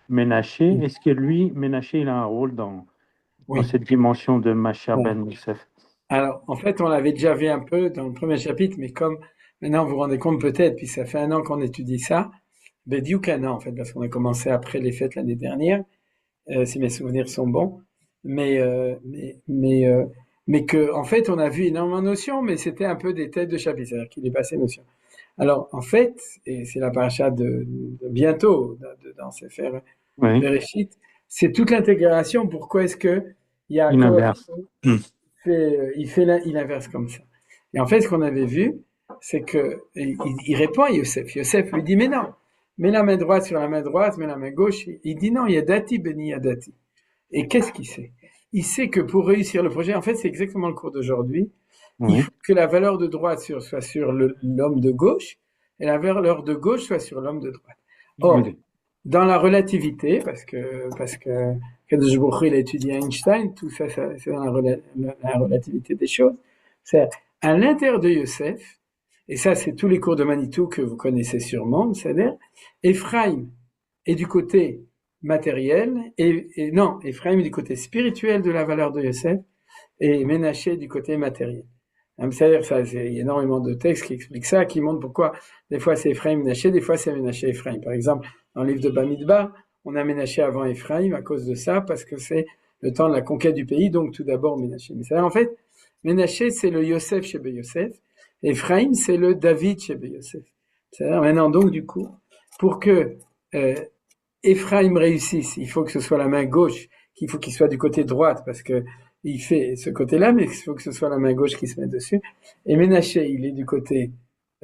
Speaker 3: Ménaché. Est-ce que lui, Ménaché, il a un rôle dans
Speaker 2: Oui.
Speaker 3: cette dimension de Machar
Speaker 2: Bon.
Speaker 3: ben Yosef?
Speaker 2: Alors, en fait, on l'avait déjà vu un peu dans le premier chapitre, mais comme maintenant vous vous rendez compte peut-être, puis ça fait un an qu'on étudie ça, Bediuk un an en fait, parce qu'on a commencé après les fêtes l'année dernière, si mes souvenirs sont bons, mais que en fait on a vu énormément de notions, mais c'était un peu des têtes de chapitre, c'est-à-dire qu'il est passé notion. Alors en fait, et c'est la paracha de bientôt dans Sefer
Speaker 3: Oui,
Speaker 2: Bereshit, c'est toute l'intégration. Pourquoi est-ce que
Speaker 3: il
Speaker 2: Yaakov
Speaker 3: inverse.
Speaker 2: il inverse comme ça? Et en fait, ce qu'on avait vu, c'est que il répond à Yosef. Yosef lui dit mais non, mets la main droite sur la main droite, mets la main gauche. Il dit non, Yadati béni Yadati. Et qu'est-ce qu'il sait? Il sait que pour réussir le projet, en fait, c'est exactement le cours d'aujourd'hui.
Speaker 3: Oui.
Speaker 2: Il faut que la valeur de droite soit sur l'homme de gauche et la valeur de gauche soit sur l'homme de droite. Or,
Speaker 3: Oui.
Speaker 2: dans la relativité, parce que Kadosh Baruch Hu, il a étudié Einstein, tout ça, c'est dans la relativité des choses. C'est à l'intérieur de Yosef, et ça, c'est tous les cours de Manitou que vous connaissez sûrement, c'est-à-dire, Ephraim est du côté matériel, Ephraim est du côté spirituel de la valeur de Yosef, et Ménaché du côté matériel. C'est-à-dire, il y a énormément de textes qui expliquent ça, qui montrent pourquoi des fois c'est Ephraim Ménaché, des fois c'est Ménaché Ephraim. Par exemple, dans le livre de Bamidbar, on a Ménaché avant Ephraim à cause de ça, parce que c'est le temps de la conquête du pays, donc tout d'abord Ménaché. Mais c'est-à-dire, en fait, Ménaché, c'est le Yosef chez Yosef, Ephraim, c'est le David chez Yosef. C'est-à-dire, maintenant, donc, du coup, pour que Ephraim réussisse, il faut que ce soit la main gauche, qu'il faut qu'il soit du côté droite, parce que il fait ce côté-là, mais il faut que ce soit la main gauche qui se mette dessus. Et Ménaché, il est du côté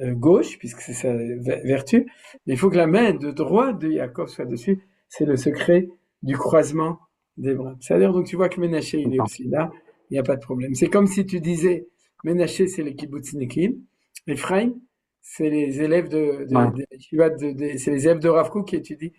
Speaker 2: gauche, puisque c'est sa vertu, mais il faut que la main de droite de Yaakov soit dessus. C'est le secret du croisement des bras. C'est-à-dire, donc tu vois que Ménaché, il est aussi là, il n'y a pas de problème. C'est comme si tu disais, Ménaché, c'est les kibbutznikim, Ephraim, c'est les élèves c'est les élèves de Rav Kook qui étudient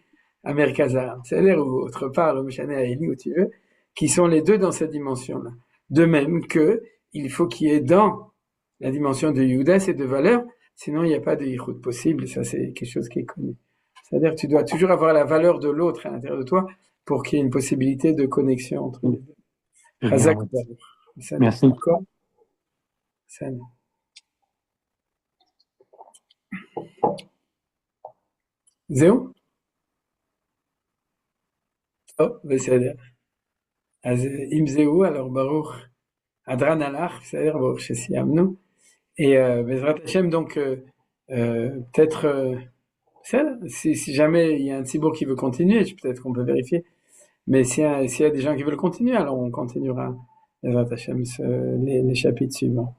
Speaker 2: à Merkazar. C'est-à-dire, ou autre part, le Meshane à Eli, où tu veux, qui sont les deux dans cette dimension-là. De même que il faut qu'il y ait dans la dimension de Yehuda ces deux valeurs, sinon il n'y a pas de yichud possible, ça c'est quelque chose qui est connu. C'est-à-dire que tu dois toujours avoir la valeur de l'autre à l'intérieur de toi pour qu'il y ait une possibilité de connexion entre les deux. Chazak Baruch.
Speaker 3: Merci.
Speaker 2: Encore. זהו? טוב, בסדר. אז אם זהו, alors ברוך הדרן הלך, בסדר, ברוך שסיימנו. Et Bezrat Hashem, donc peut-être, si jamais il y a un tzibour qui veut continuer, peut-être qu'on peut vérifier, mais s'il y a des gens qui veulent continuer, alors on continuera Bezrat Hashem les chapitres suivants.